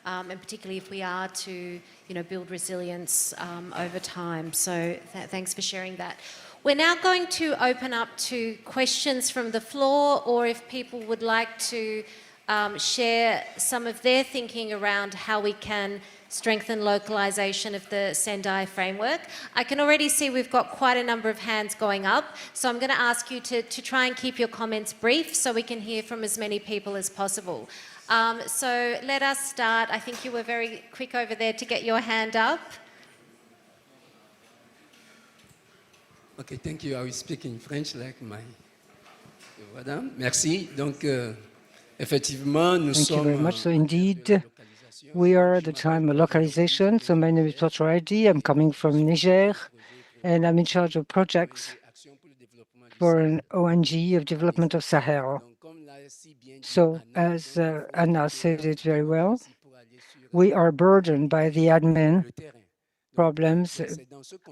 and particularly if we are to, build resilience over time. So thanks for sharing that. We're now going to open up to questions from the floor, or if people would like to share some of their thinking around how we can strengthen localisation of the Sendai framework. I can already see we've got quite a number of hands going up, so I'm going to ask you to try and keep your comments brief so we can hear from as many people as possible. So let us start. I think you were very quick over there to get your hand up. Okay, thank you. I will speak in French like my madame. Merci. Donc, effectivement, nous Thank you sommes very much. So indeed, we are at the time of localization. So my name is Piotr Raidi. I'm coming from Niger, and I'm in charge of projects for an ONG of development of Sahel. So as Anna said it very well, we are burdened by the admin problems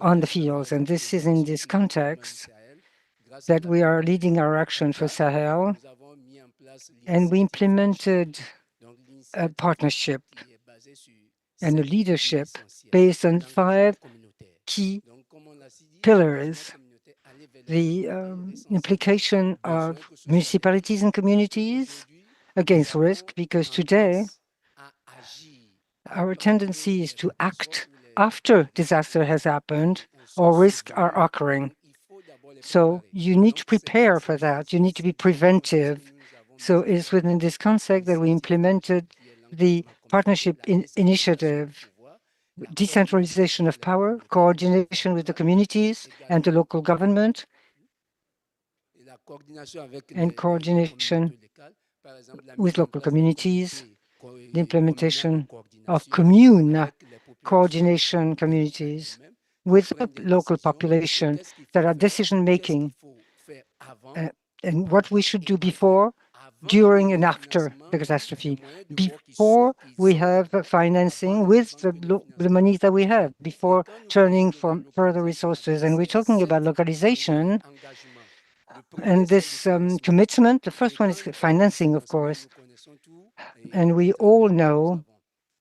on the fields. And this is in this context that we are leading our action for Sahel. And we implemented a partnership and a leadership based on 5 key pillars. The implication of municipalities and communities against risk, because today our tendency is to act after disaster has happened or risks are occurring. So you need to prepare for that. You need to be preventive. So it's within this concept that we implemented the partnership initiative, decentralization of power, coordination with the communities and the local government, and coordination with local communities, the implementation of commune coordination communities with the local population that are decision-making, and what we should do before, during and after the catastrophe, before we have financing with the money that we have, before turning from further resources. And we're talking about localization. And this commitment, the first one is financing, of course. And we all know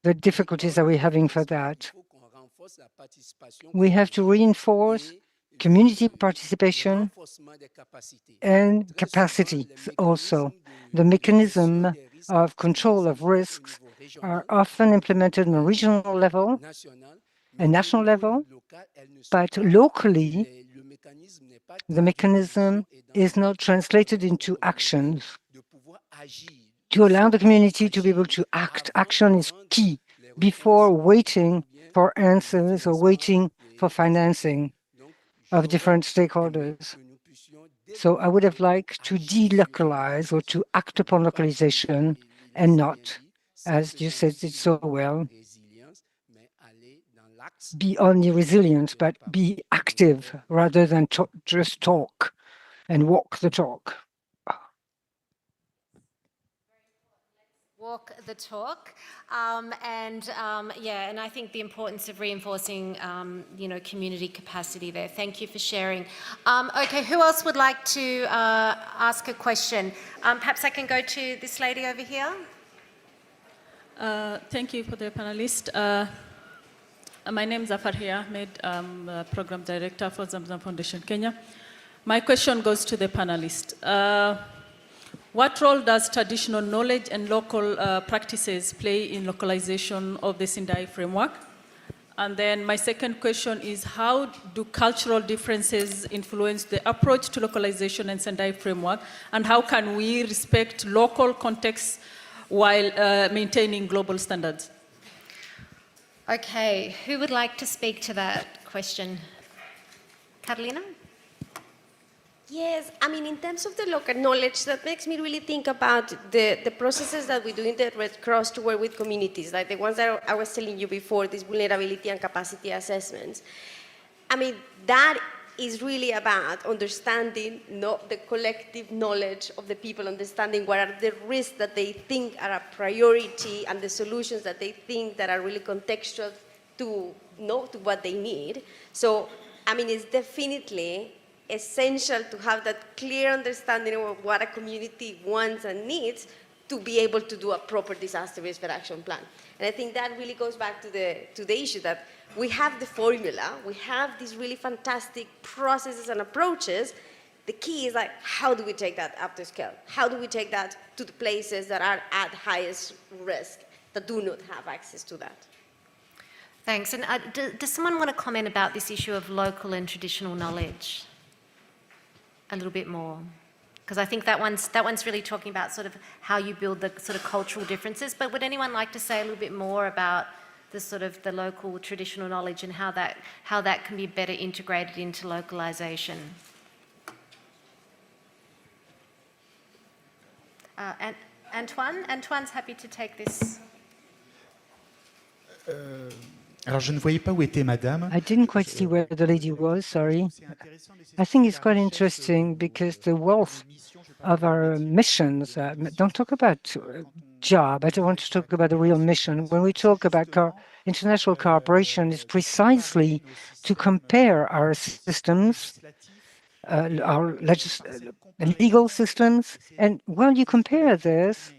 the difficulties that we're having for that. We have to reinforce community participation and capacity also. The mechanism of control of risks are often implemented on a regional level and national level, but locally, the mechanism is not translated into actions. To allow the community to be able to act, action is key before waiting for answers or waiting for financing of different stakeholders. So I would have liked to delocalize or to act upon localization and not, as you said it so well, be only resilient, but be active rather than just talk and walk the talk. walk the talk, and I think the importance of reinforcing, community capacity there. Thank you for sharing. Okay, who else would like to ask a question? Perhaps I can go to this lady over here. Thank you for the panelist. My name is Afarhia Ahmed. I'm the Program Director for Zamzam Foundation Kenya. My question goes to the panelist. What role does traditional knowledge and local practices play in localization of the Sendai Framework? And then my second question is, how do cultural differences influence the approach to localization and Sendai Framework? And how can we respect local contexts while maintaining global standards? Okay, who would like to speak to that question? Carolina? Yes, I mean, in terms of the local knowledge, that makes me really think about the processes that we do in the Red Cross to work with communities, like the ones that I was telling you before, these vulnerability and capacity assessments. I mean, that is really about understanding the collective knowledge of the people, understanding what are the risks that they think are a priority and the solutions that they think that are really contextual to what they need. So, I mean, it's definitely essential to have that clear understanding of what a community wants and needs to be able to do a proper disaster risk reduction plan. And I think that really goes back to the issue that we have the formula, we have these really fantastic processes and approaches. The key is like, how do we take that up to scale? How do we take that to the places that are at highest risk, that do not have access to that? Thanks. And does someone want to comment about this issue of local and traditional knowledge a little bit more? Because I think that one's really talking about sort of how you build the sort of cultural differences. But would anyone like to say a little bit more about the sort of the local traditional knowledge and how that can be better integrated into localization? And Antoine's happy to take this. Alors, je ne voyais pas où était madame. I didn't quite see where the lady was, sorry. I think it's quite interesting because the wealth of our missions, don't talk about job, I don't want to talk about the real mission. When we talk about international cooperation, it's precisely to compare our systems, our legal systems, and while you compare this,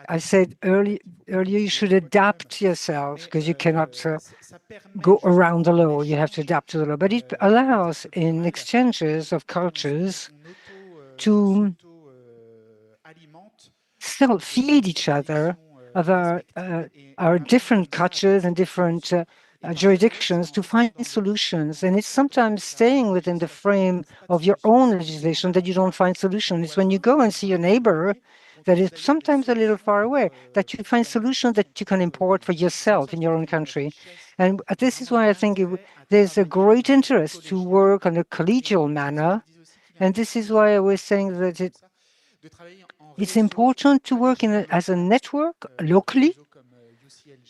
I said earlier you should adapt yourself because you cannot go around the law. You have to adapt to the law. But it allows in exchanges of cultures to still feed each other of our different cultures and different jurisdictions to find solutions. And it's sometimes staying within the frame of your own legislation that you don't find solutions. It's when you go and see your neighbor that is sometimes a little far away, that you find solutions that you can import for yourself in your own country. And this is why I think there's a great interest to work on a collegial manner. And this is why I was saying that it's important to work as a network locally,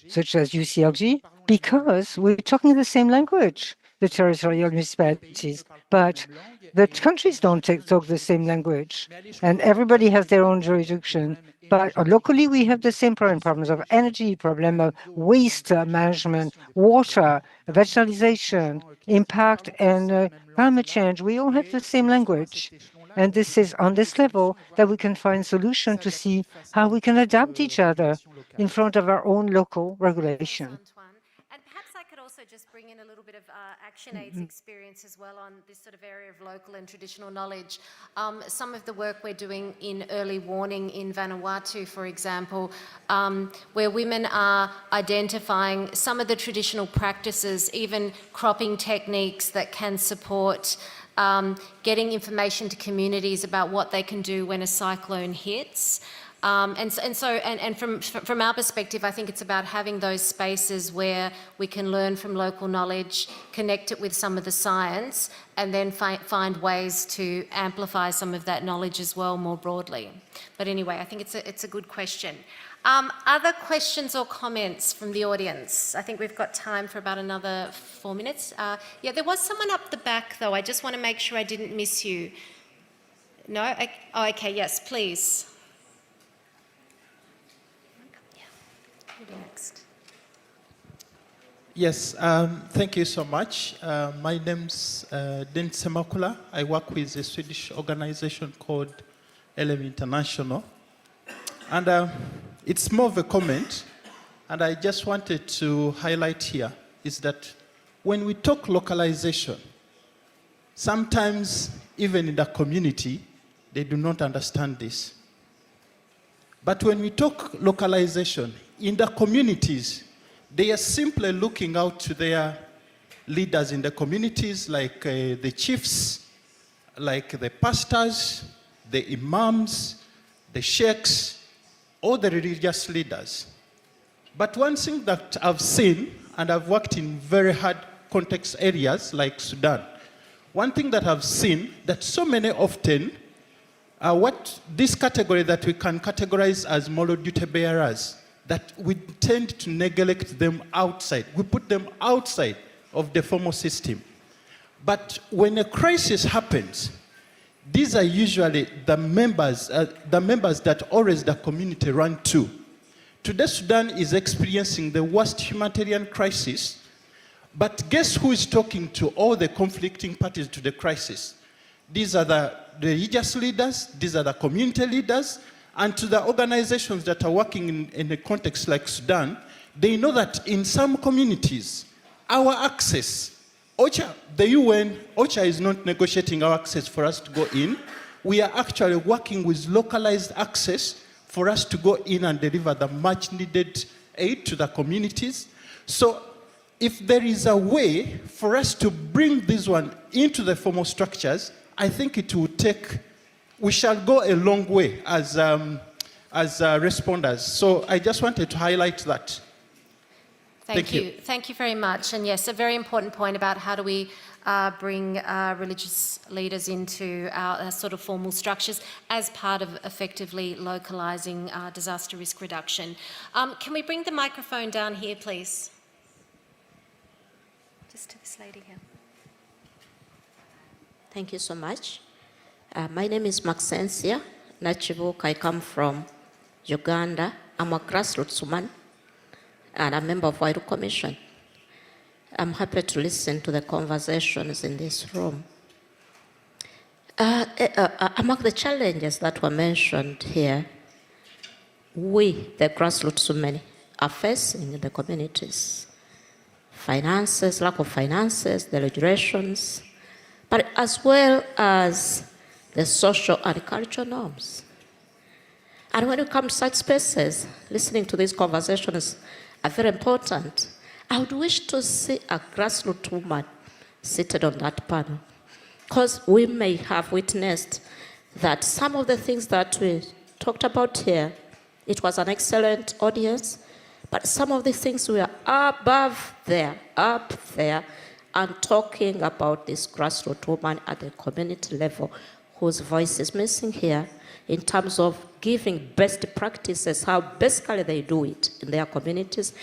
such as UCLG, because we're talking the same language, the territorial municipalities, but the countries don't talk the same language, and everybody has their own jurisdiction. But locally, we have the same problems of energy, problem of waste management, water, vegetalization, impact, and climate change. We all have the same language. And this is on this level that we can find solutions to see how we can adapt each other in front of our own local regulation. And perhaps I could also just bring in a little bit of ActionAid's experience as well on this sort of area of local and traditional knowledge. Some of the work we're doing in early warning in Vanuatu, for example, where women are identifying some of the traditional practices, even cropping techniques that can support getting information to communities about what they can do when a cyclone hits. And from our perspective, I think it's about having those spaces where we can learn from local knowledge, connect it with some of the science, and then find ways to amplify some of that knowledge as well more broadly. But anyway, I think it's a good question. Other questions or comments from the audience? I think we've got time for about another 4 minutes. Yeah, there was someone up the back, though. I just want to make sure I didn't miss you. No? Oh, okay, yes, please. Maybe next. Yes, thank you so much. My name's Den Semakula. I work with a Swedish organization called LM International. And it's more of a comment, and I just wanted to highlight here is that when we talk localization, sometimes even in the community, they do not understand this. But when we talk localization, in the communities, they are simply looking out to their leaders in the communities, like the chiefs, like the pastors, the imams, the sheikhs, all the religious leaders. But one thing that I've seen, and I've worked in very hard context areas like Sudan, one thing that I've seen that so many often what this category that we can categorize as moral duty bearers, that we tend to neglect them outside. We put them outside of the formal system. But when a crisis happens, these are usually the members that always the community run to. Today, Sudan is experiencing the worst humanitarian crisis, but guess who is talking to all the conflicting parties to the crisis? These are the religious leaders, these are the community leaders, and to the organizations that are working in a context like Sudan, they know that in some communities, our access, OCHA, the UN, OCHA is not negotiating our access for us to go in. We are actually working with localized access for us to go in and deliver the much needed aid to the communities. So if there is a way for us to bring this one into the formal structures, I think it will take, we shall go a long way as responders. So I just wanted to highlight that. Thank you. Thank you very much. And yes, a very important point about how do we bring religious leaders into our sort of formal structures as part of effectively localising disaster risk reduction. Can we bring the microphone down here, please? Just to this lady here. Thank you so much. My name is Maxensia Nachibuk. I come from Uganda. I'm a grassroots woman and a member of Wairu Commission. I'm happy to listen to the conversations in this room. Among the challenges that were mentioned here, we, the grassroots women, are facing in the communities. Finances, lack of finances, the regulations, but as well as the social and cultural norms. And when you come to such spaces, listening to these conversations are very important. I would wish to see a grassroots woman seated on that panel, because we may have witnessed that some of the things that we talked about here, it was an excellent audience, but some of the things we are above there, up there, and talking about this grassroots woman at the community level whose voice is missing here in terms of giving best practices, how basically they do it in their communities,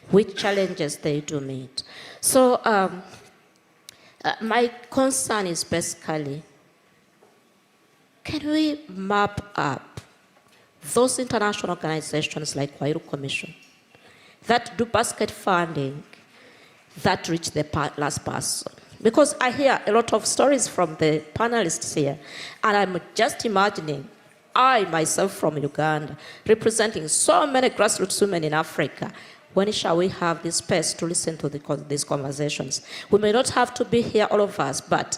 which challenges they do meet. So my concern is basically, can we map up those international organizations like Wairu Commission that do basket funding that reach the last person? Because I hear a lot of stories from the panelists here, and I'm just imagining I myself from Uganda, representing so many grassroots women in Africa. When shall we have this space to listen to these conversations? We may not have to be here, all of us, but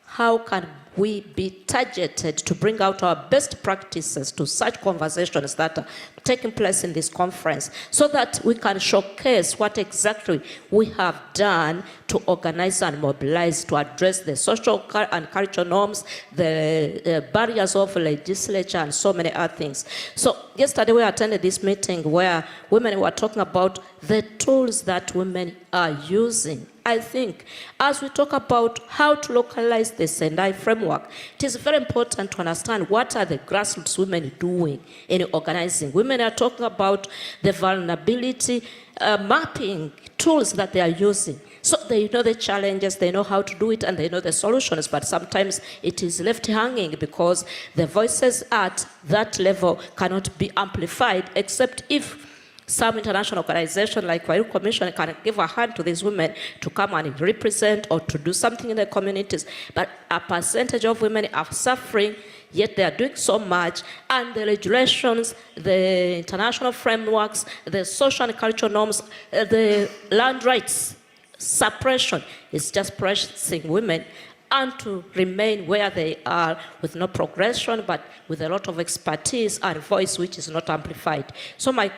how can we be targeted to bring out our best practices to such conversations that are taking place in this conference, so that we can showcase what exactly we have done to organize and mobilize to address the social and cultural norms, the barriers of legislature, and so many other things. So yesterday we attended this meeting where women were talking about the tools that women are using. I think as we talk about how to localize the Sendai framework, it is very important to understand what are the grassroots women doing in organizing. Women are talking about the vulnerability mapping tools that they are using. So they know the challenges, they know how to do it, and they know the solutions, but sometimes it is left hanging because the voices at that level cannot be amplified, except if Some international organization like Quadruple Commission can give a hand to these women to come and represent or to do something in their communities. But a percentage of women are suffering, yet they are doing so much, and the regulations, the international frameworks, the social and cultural norms, the land rights suppression is just pressing women and to remain where they are with no progression, but with a lot of expertise and voice which is not amplified. So my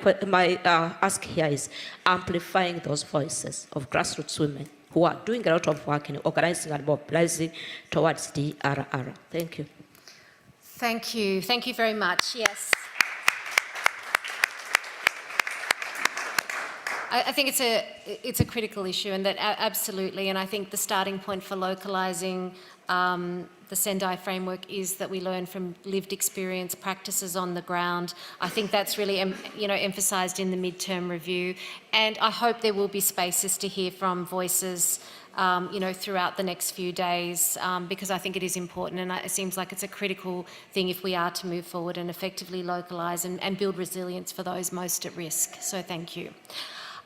ask here is amplifying those voices of grassroots women who are doing a lot of work in organizing and mobilizing towards DRR. Thank you. Thank you. Thank you very much. Yes. I think it's a critical issue, and that absolutely, and I think the starting point for localising the Sendai framework is that we learn from lived experience, practices on the ground. I think that's really emphasised in the midterm review, and I hope there will be spaces to hear from voices throughout the next few days, because I think it is important, and it seems like it's a critical thing if we are to move forward and effectively localise and build resilience for those most at risk. So thank you.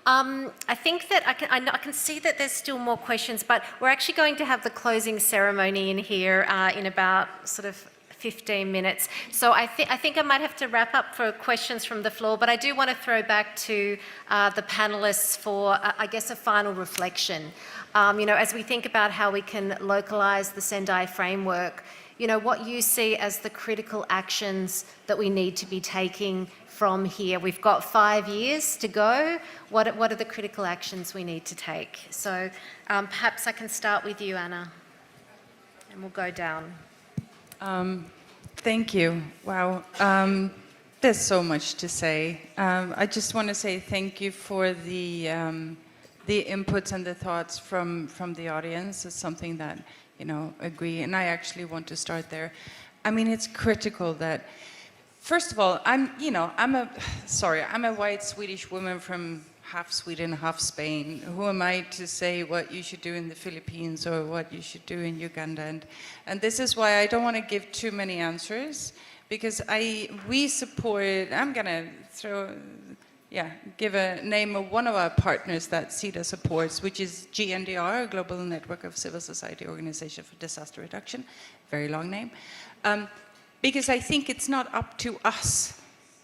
I think that I can see that there's still more questions, but we're actually going to have the closing ceremony in here in about sort of 15 minutes. So I think I might have to wrap up for questions from the floor, but I do want to throw back to the panellists for, I guess, a final reflection. As we think about how we can localise the Sendai framework, what you see as the critical actions that we need to be taking from here. We've got 5 years to go. What are the critical actions we need to take? So perhaps I can start with you, Anna, and we'll go down. Thank you. Wow. There's so much to say. I just want to say thank you for the inputs and the thoughts from the audience. It's something that, agree, and I actually want to start there. I mean, it's critical that, first of all, I'm a white Swedish woman from half Sweden, half Spain. Who am I to say what you should do in the Philippines or what you should do in Uganda? And this is why I don't want to give too many answers, because we support, I'm going to give a name of one of our partners that CEDA supports, which is GNDR, Global Network of Civil Society Organization for Disaster Reduction, very long name. Because I think it's not up to us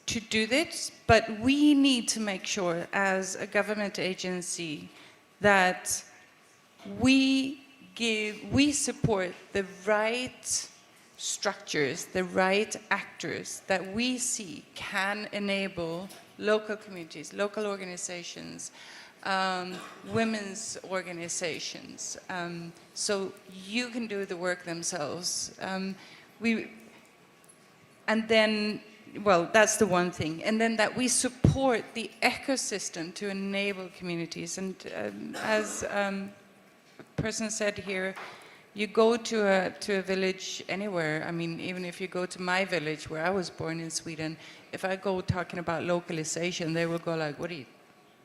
to do this, but we need to make sure as a government agency that we support the right structures, the right actors that we see can enable local communities, local organizations, women's organizations, so you can do the work themselves. And then, well, that's the one thing. And then that we support the ecosystem to enable communities. And as a person said here, you go to a village anywhere. I mean, even if you go to my village where I was born in Sweden, if I go talking about localization, they will go like, what are you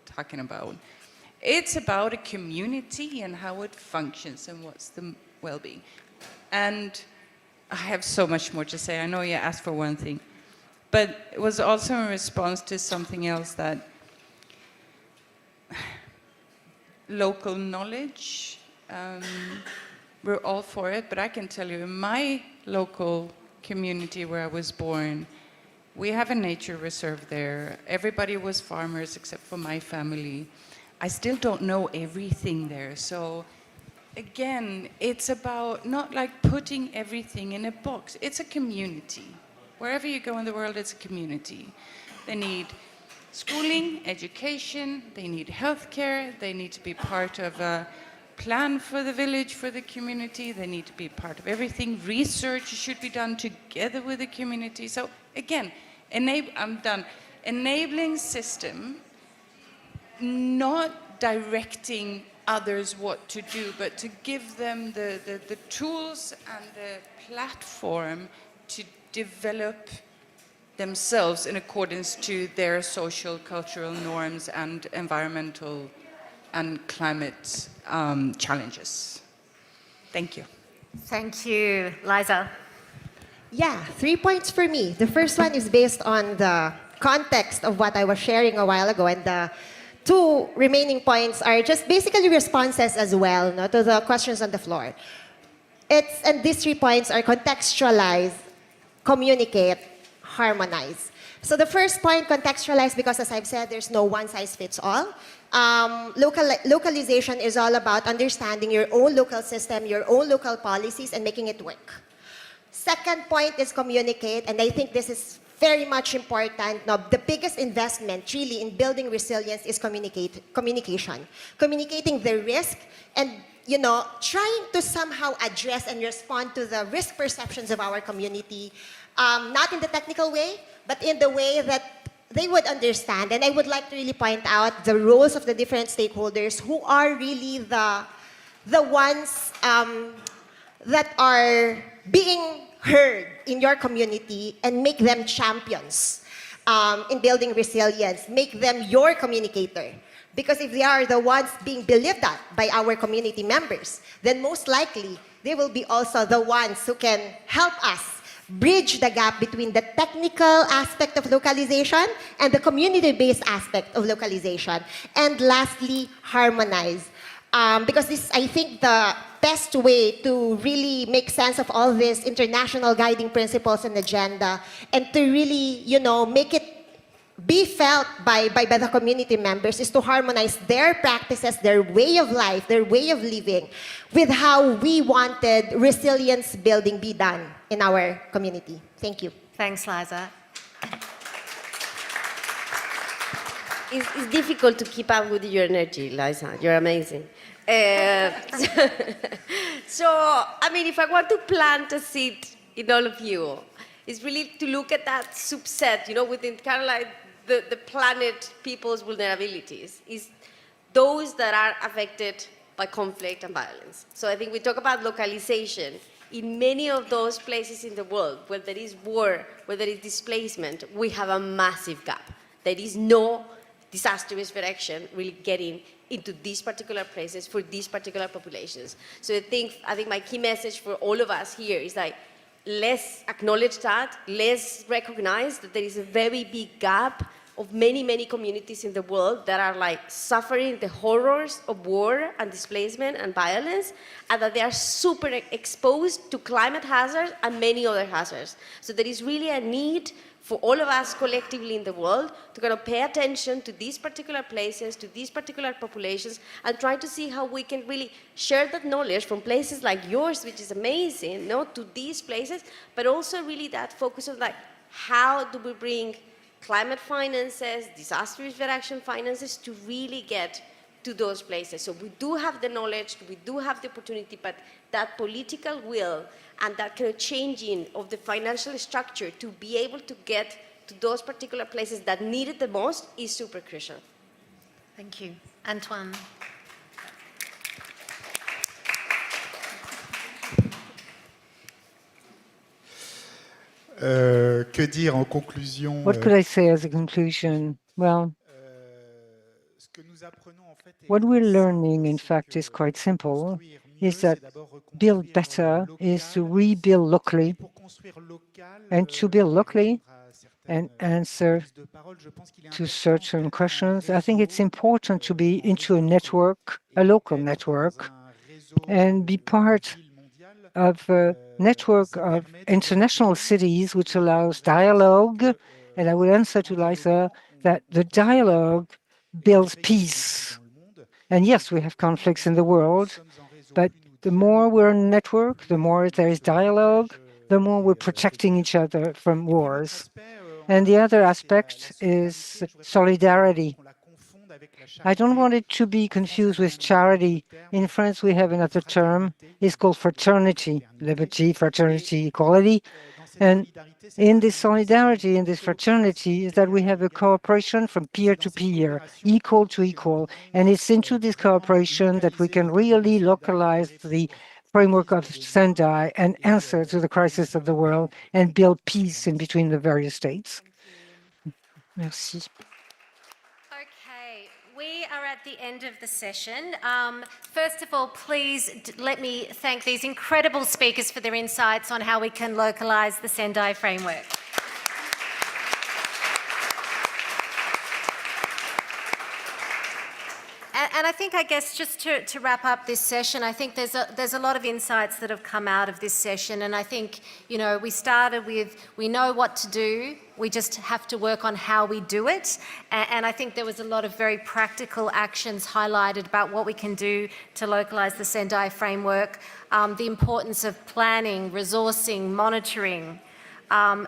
talking about? It's about a community and how it functions and what's the well-being. And I have so much more to say. I know you asked for one thing, but it was also in response to something else, that local knowledge, we're all for it, but I can tell you, in my local community where I was born, we have a nature reserve there. Everybody was farmers except for my family. I still don't know everything there, so again, it's about not like putting everything in a box. It's a community. Wherever you go in the world, it's a community. They need schooling, education, they need healthcare, they need to be part of a plan for the village, for the community, they need to be part of everything. Research should be done together with the community. So again, I'm done. Enabling system, not directing others what to do, but to give them the tools and the platform to develop themselves in accordance to their social, cultural norms and environmental and climate challenges. Thank you. Thank you. Liza? Yeah, 3 points for me. The first one is based on the context of what I was sharing a while ago, and the two remaining points are just basically responses as well, no, to the questions on the floor. And these 3 points are contextualize, communicate, harmonize. So the first point, contextualize, because as I've said, there's no one size fits all. Localization is all about understanding your own local system, your own local policies, and making it work. Second point is communicate, and I think this is very much important. Now, the biggest investment really in building resilience is communication. Communicating the risk and trying to somehow address and respond to the risk perceptions of our community, not in the technical way, but in the way that they would understand. And I would like to really point out the roles of the different stakeholders who are really the ones that are being heard in your community, and make them champions in building resilience. Make them your communicator. Because if they are the ones being believed at by our community members, then most likely they will be also the ones who can help us bridge the gap between the technical aspect of localization and the community-based aspect of localization. And lastly, harmonize. Because this is, I think, the best way to really make sense of all these international guiding principles and agenda, and to really, make it be felt by the community members, is to harmonize their practices, their way of life, their way of living, with how we wanted resilience building be done in our community. Thank you. Thanks, Liza. It's difficult to keep up with your energy, Liza. You're amazing. So, I mean, if I want to plant a seed in all of you, it's really to look at that subset, within kind of like the planet people's vulnerabilities, is those that are affected by conflict and violence. So I think we talk about localization. In many of those places in the world where there is war, where there is displacement, we have a massive gap. There is no disaster risk reduction really getting into these particular places for these particular populations. So I think my key message for all of us here is like, let's acknowledge that, let's recognize that there is a very big gap of many, many communities in the world that are like suffering the horrors of war and displacement and violence, and that they are super exposed to climate hazards and many other hazards. So there is really a need for all of us collectively in the world to kind of pay attention to these particular places, to these particular populations, and try to see how we can really share that knowledge from places like yours, which is amazing, to these places, but also really that focus of like, how do we bring climate finances, disaster risk reduction finances to really get to those places. So we do have the knowledge, we do have the opportunity, but that political will and that kind of changing of the financial structure to be able to get to those particular places that need it the most is super crucial. Thank you. Antoine. Que dire en conclusion? What could I say as a conclusion? Well, what we're learning, in fact, is quite simple, is that build better is to rebuild locally, and to build locally and answer to certain questions. I think it's important to be into a network, a local network, and be part of a network of international cities which allows dialogue. And I will answer to Liza that the dialogue builds peace. And yes, we have conflicts in the world, but the more we're in a network, the more there is dialogue, the more we're protecting each other from wars. And the other aspect is solidarity. I don't want it to be confused with charity. In France, we have another term. It's called fraternity, liberty, fraternity, equality. And in this solidarity, in this fraternity, is that we have a cooperation from peer to peer, equal to equal. And it's into this cooperation that we can really localize the framework of Sendai and answer to the crisis of the world and build peace in between the various states. Merci. Okay, we are at the end of the session. First of all, please let me thank these incredible speakers for their insights on how we can localize the Sendai Framework. And I think, I guess, just to wrap up this session, I think there's a lot of insights that have come out of this session. And I think, you know, we started with, we know what to do, we just have to work on how we do it. And I think there was a lot of very practical actions highlighted about what we can do to localise the Sendai Framework, the importance of planning, resourcing, monitoring,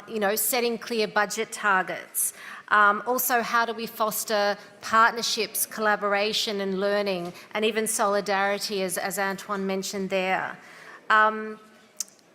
you know, setting clear budget targets. Also, how do we foster partnerships, collaboration and learning, and even solidarity, as Antoine mentioned there.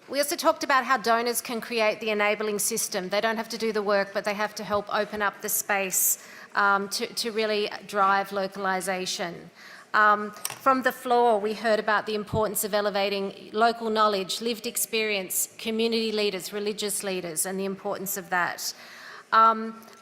We also talked about how donors can create the enabling system. They don't have to do the work, but they have to help open up the space to really drive localisation. From the floor, we heard about the importance of elevating local knowledge, lived experience, community leaders, religious leaders, and the importance of that.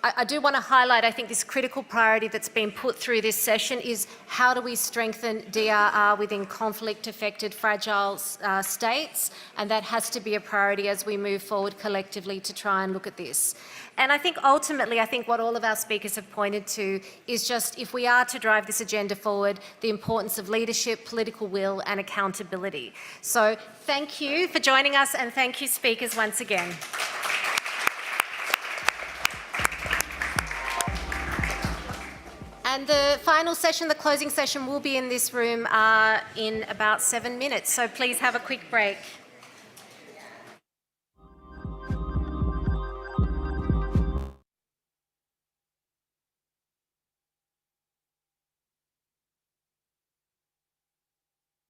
I do want to highlight, I think, this critical priority that's been put through this session is how do we strengthen DRR within conflict-affected, fragile states, and that has to be a priority as we move forward collectively to try and look at this. And I think ultimately, I think what all of our speakers have pointed to is just, if we are to drive this agenda forward, the importance of leadership, political will and accountability. So thank you for joining us, and thank you, speakers, once again. And the final session, the closing session, will be in this room in about 7 minutes. So please have a quick break.